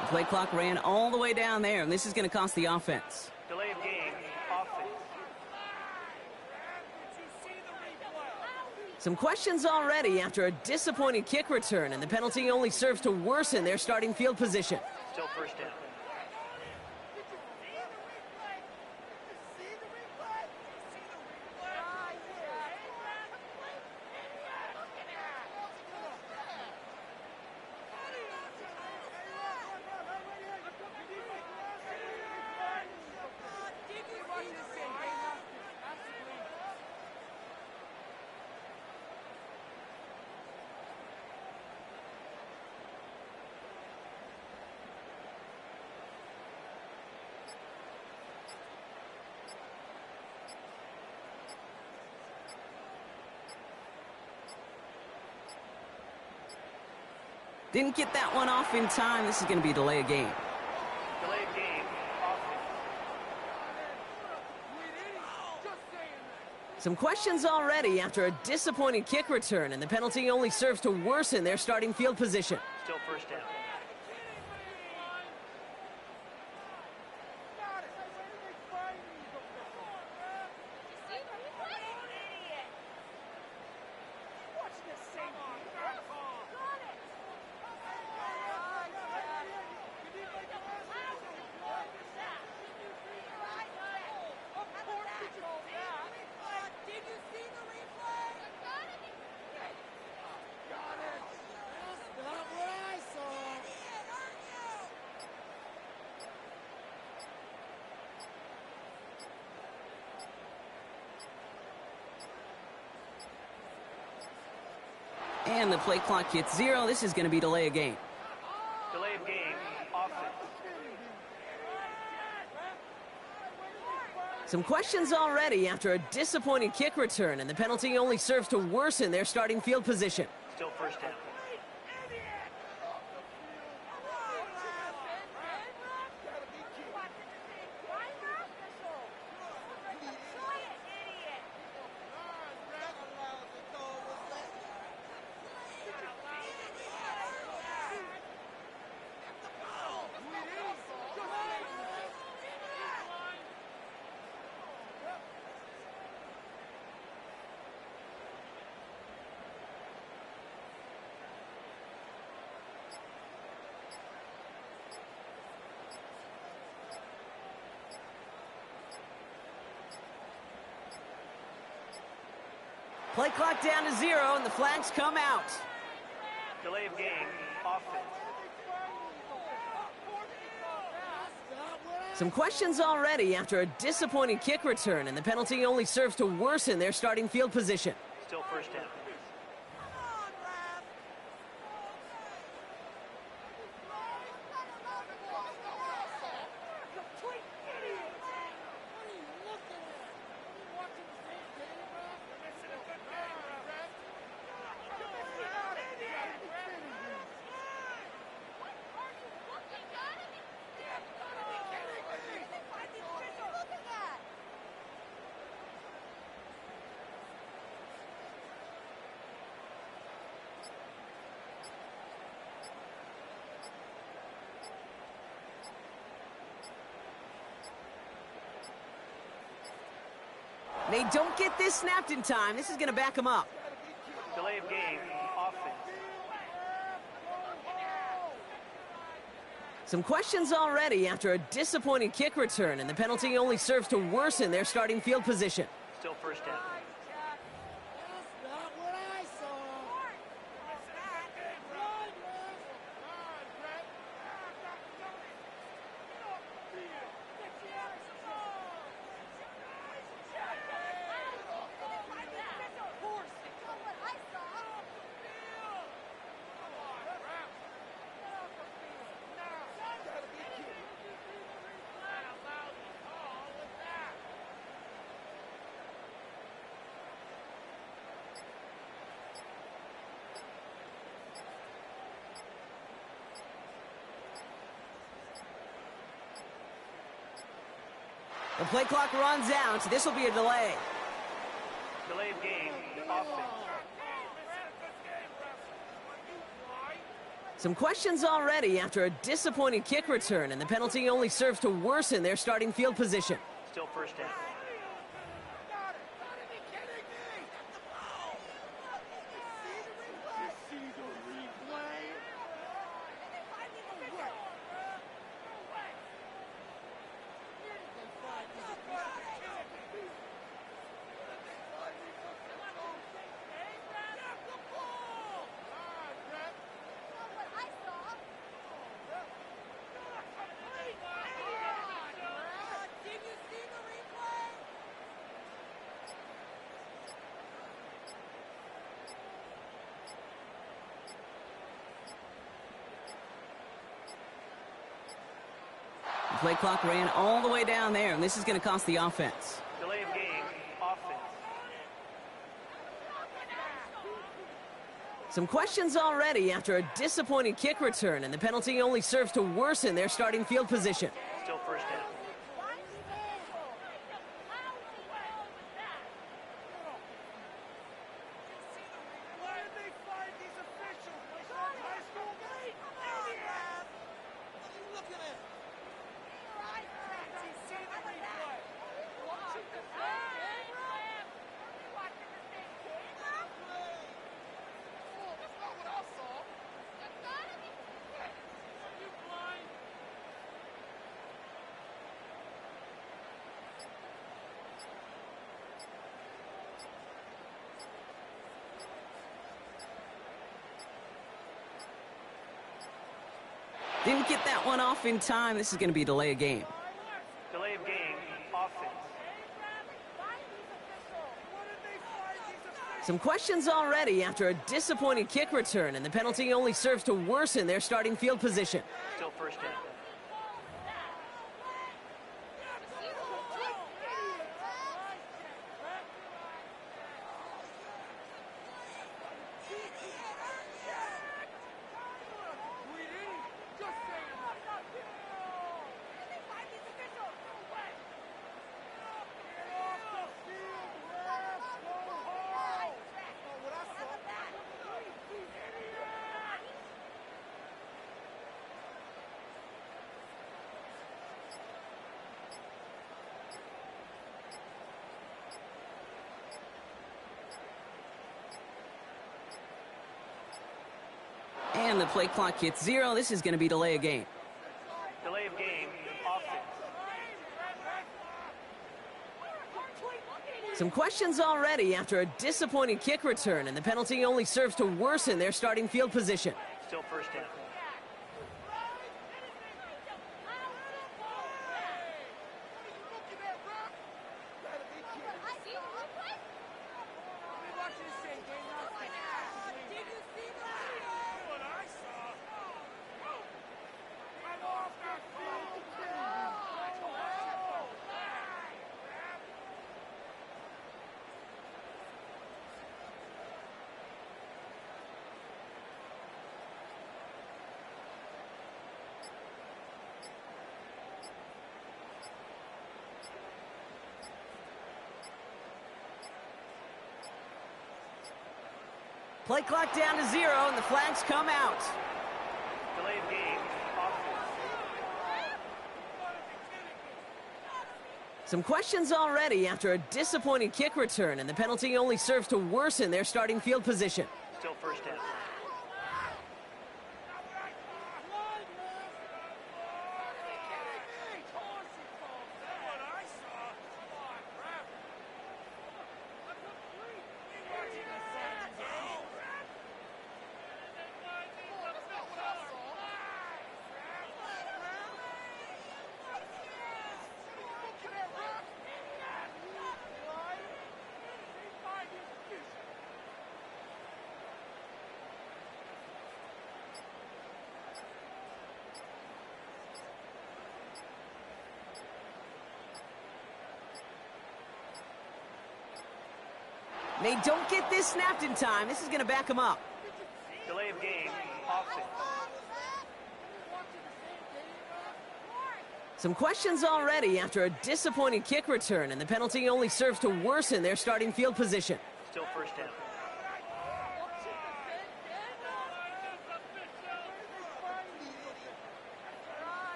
The play clock ran all the way down there, and this is going to cost the offense. Delay of game, offense. Some questions already after a disappointing kick return, and the penalty only serves to worsen their starting field position. Still first down. Didn't get that one off in time. This is going to be a delay of game. Delay of game, offense. Some questions already after a disappointing kick return, and the penalty only serves to worsen their starting field position. Still first down. And the play clock hits 0. This is going to be delay of game. Delay of game, offense. Some questions already after a disappointing kick return, and the penalty only serves to worsen their starting field position. Still first down. Play clock down to 0, and the flags come out. Delay of game, offense. Some questions already after a disappointing kick return, and the penalty only serves to worsen their starting field position. Still first down. They don't get this snapped in time. This is going to back them up. Delay of game, offense. Some questions already after a disappointing kick return, and the penalty only serves to worsen their starting field position. Still first down. The play clock runs out. This will be a delay. Delay of game, offense. Some questions already after a disappointing kick return, and the penalty only serves to worsen their starting field position. Still first down. The play clock ran all the way down there, and this is going to cost the offense. Delay of game, offense. Some questions already after a disappointing kick return, and the penalty only serves to worsen their starting field position. Still first down. Didn't get that one off in time. This is going to be a delay of game. Delay of game, offense. Some questions already after a disappointing kick return, and the penalty only serves to worsen their starting field position. Still first down. And the play clock hits 0. This is going to be delay of game. Delay of game, offense. Some questions already after a disappointing kick return, and the penalty only serves to worsen their starting field position. Still first down. Play clock down to 0, and the flags come out. Delay of game, offense. Some questions already after a disappointing kick return, and the penalty only serves to worsen their starting field position. Still first down. They don't get this snapped in time. This is going to back them up. Delay of game, offense. Some questions already after a disappointing kick return, and the penalty only serves to worsen their starting field position. Still first down.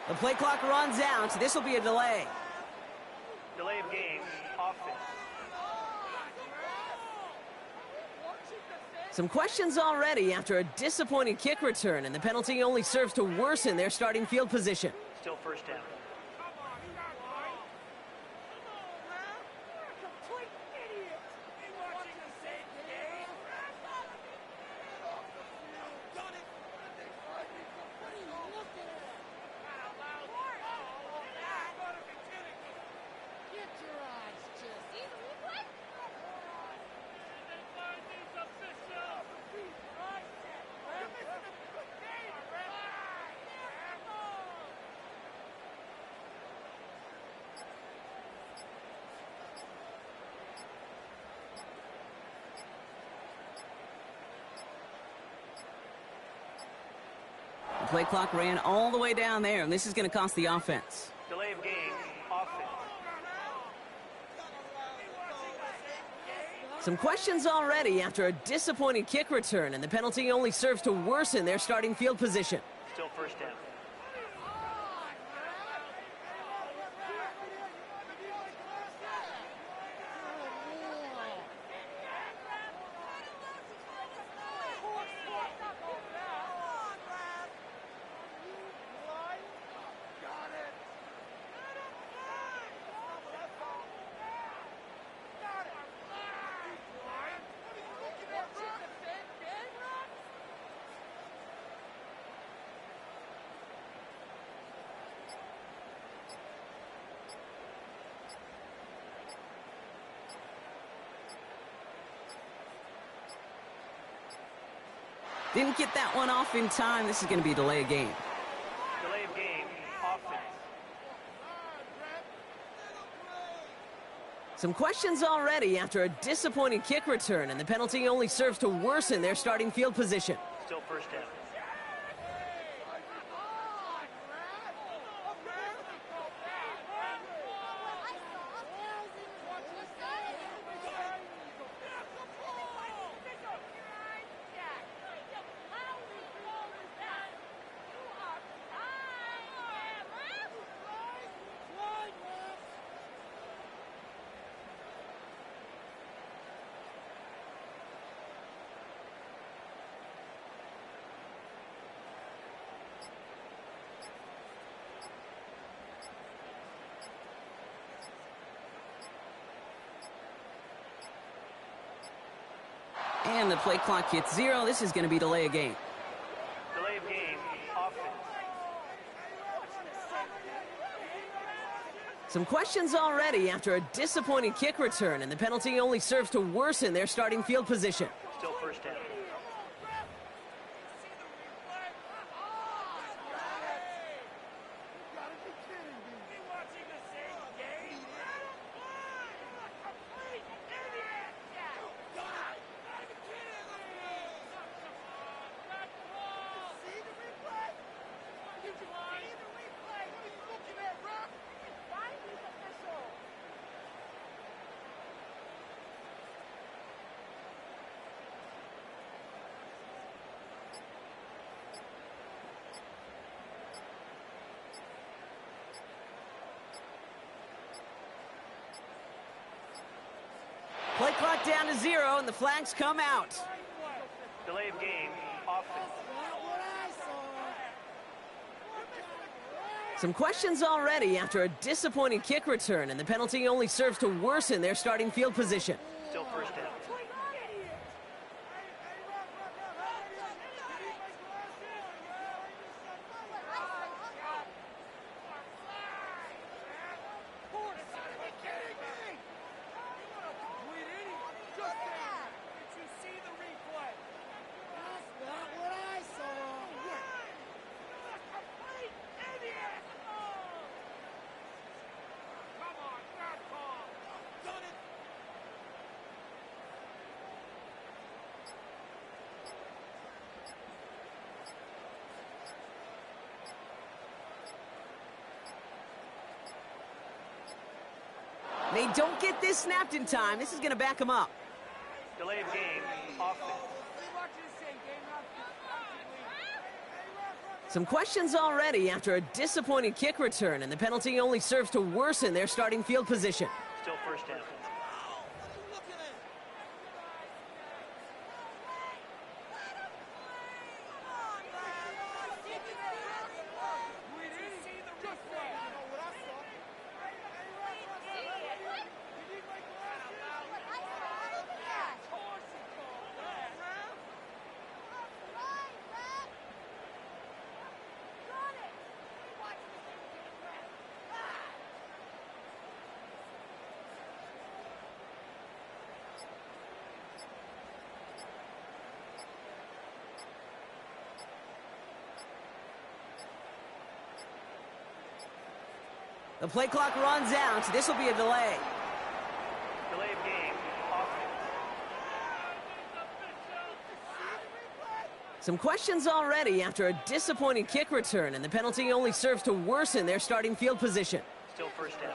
The play clock runs out. This will be a delay. Delay of game, offense. Some questions already after a disappointing kick return, and the penalty only serves to worsen their starting field position. Still first down. The play clock ran all the way down there, and this is going to cost the offense. Delay of game, offense. Some questions already after a disappointing kick return, and the penalty only serves to worsen their starting field position. Still first down. Didn't get that one off in time. This is going to be a delay of game. Delay of game, offense. Some questions already after a disappointing kick return, and the penalty only serves to worsen their starting field position. Still first down. And the play clock hits 0. This is going to be delay of game. Delay of game, offense. Some questions already after a disappointing kick return, and the penalty only serves to worsen their starting field position. Still first down. Play clock down to 0, and the flags come out. Delay of game, offense. Some questions already after a disappointing kick return, and the penalty only serves to worsen their starting field position. Still first down. They don't get this snapped in time. This is going to back them up. Delay of game, offense. Some questions already after a disappointing kick return, and the penalty only serves to worsen their starting field position. Still first down. The play clock runs out. This will be a delay. Delay of game, offense. Some questions already after a disappointing kick return, and the penalty only serves to worsen their starting field position. Still first down.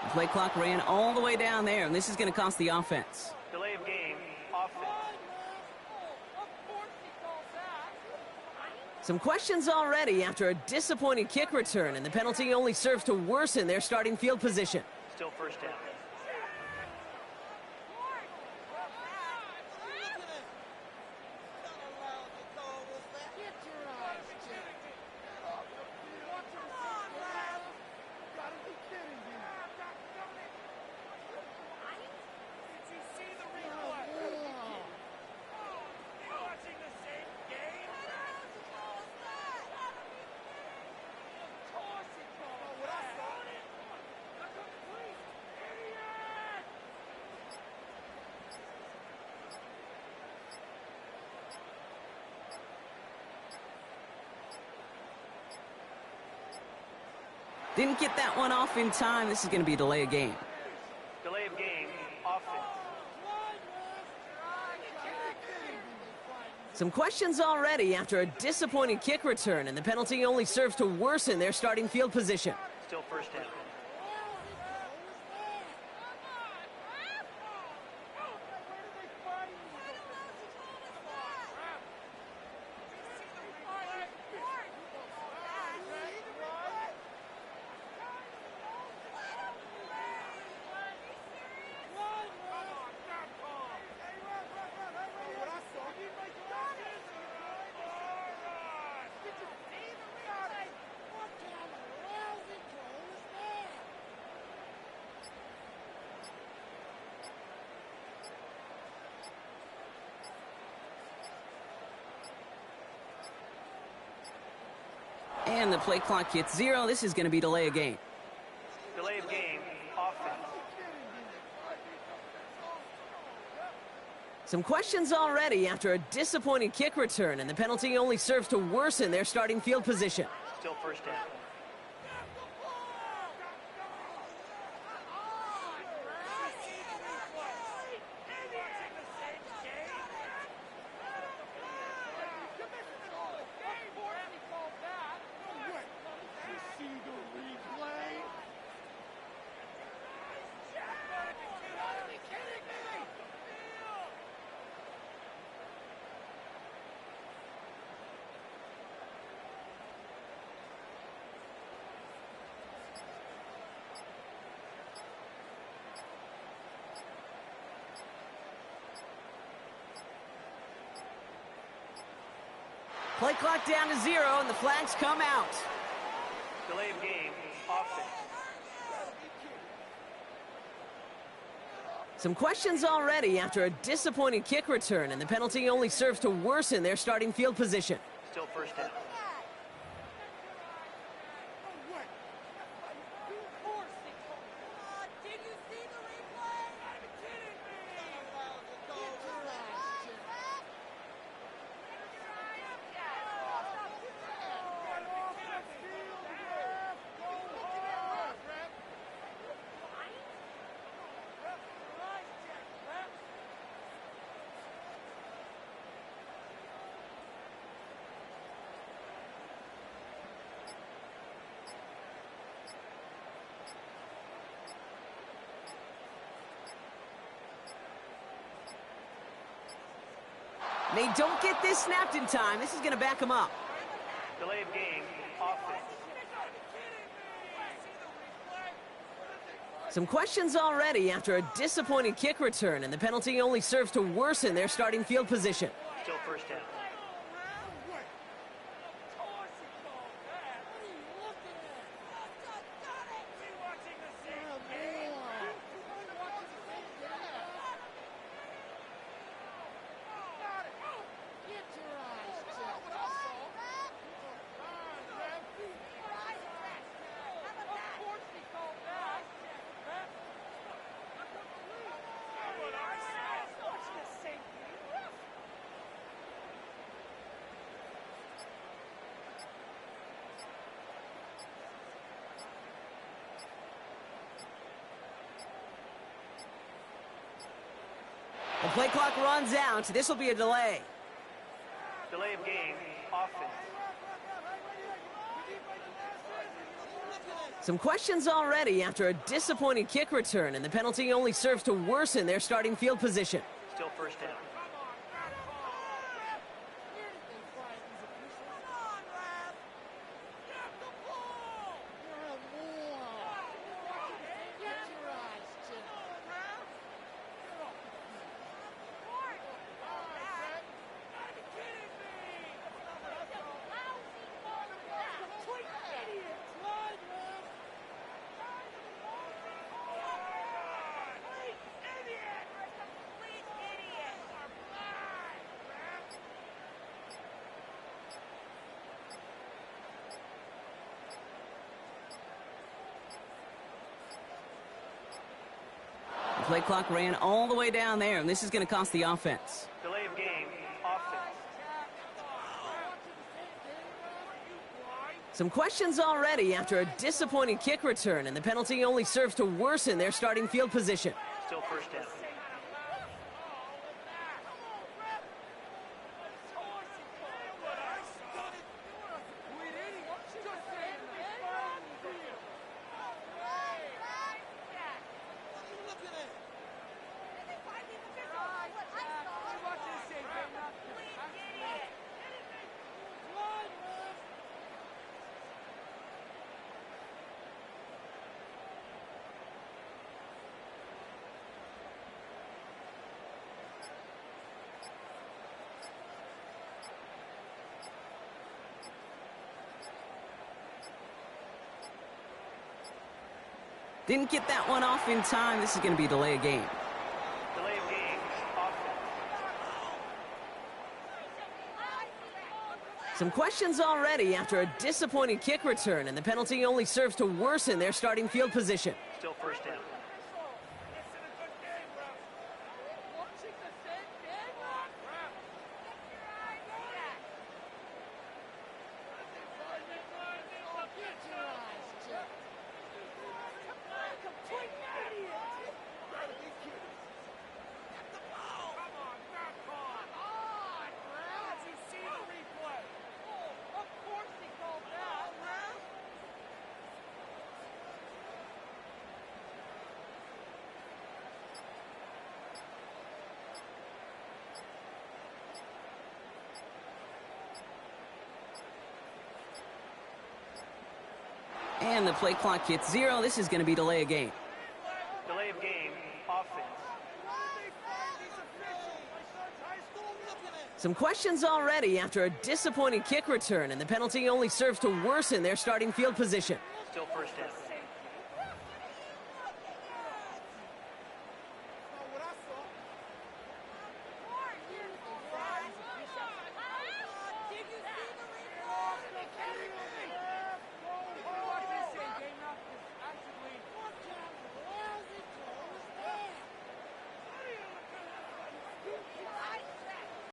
The play clock ran all the way down there, and this is going to cost the offense. Delay of game, offense. Some questions already after a disappointing kick return, and the penalty only serves to worsen their starting field position. Still first down. Didn't get that one off in time. This is going to be a delay of game. Delay of game, offense. Some questions already after a disappointing kick return, and the penalty only serves to worsen their starting field position. Still first down. And the play clock hits 0. This is going to be delay of game. Delay of game, offense. Some questions already after a disappointing kick return, and the penalty only serves to worsen their starting field position. Still first down. Play clock down to 0, and the flags come out. Delay of game, offense. Some questions already after a disappointing kick return, and the penalty only serves to worsen their starting field position. Still first down. They don't get this snapped in time. This is going to back them up. Delay of game, offense. Some questions already after a disappointing kick return, and the penalty only serves to worsen their starting field position. Still first down. The play clock runs out. This will be a delay. Delay of game, offense. Some questions already after a disappointing kick return, and the penalty only serves to worsen their starting field position. Still first down. The play clock ran all the way down there, and this is going to cost the offense. Delay of game, offense. Some questions already after a disappointing kick return, and the penalty only serves to worsen their starting field position. Still first down. Didn't get that one off in time. This is going to be a delay of game. Delay of game, offense. Some questions already after a disappointing kick return, and the penalty only serves to worsen their starting field position. Still first down. And the play clock hits 0. This is going to be delay of game. Delay of game, offense. Some questions already after a disappointing kick return, and the penalty only serves to worsen their starting field position. Still first down.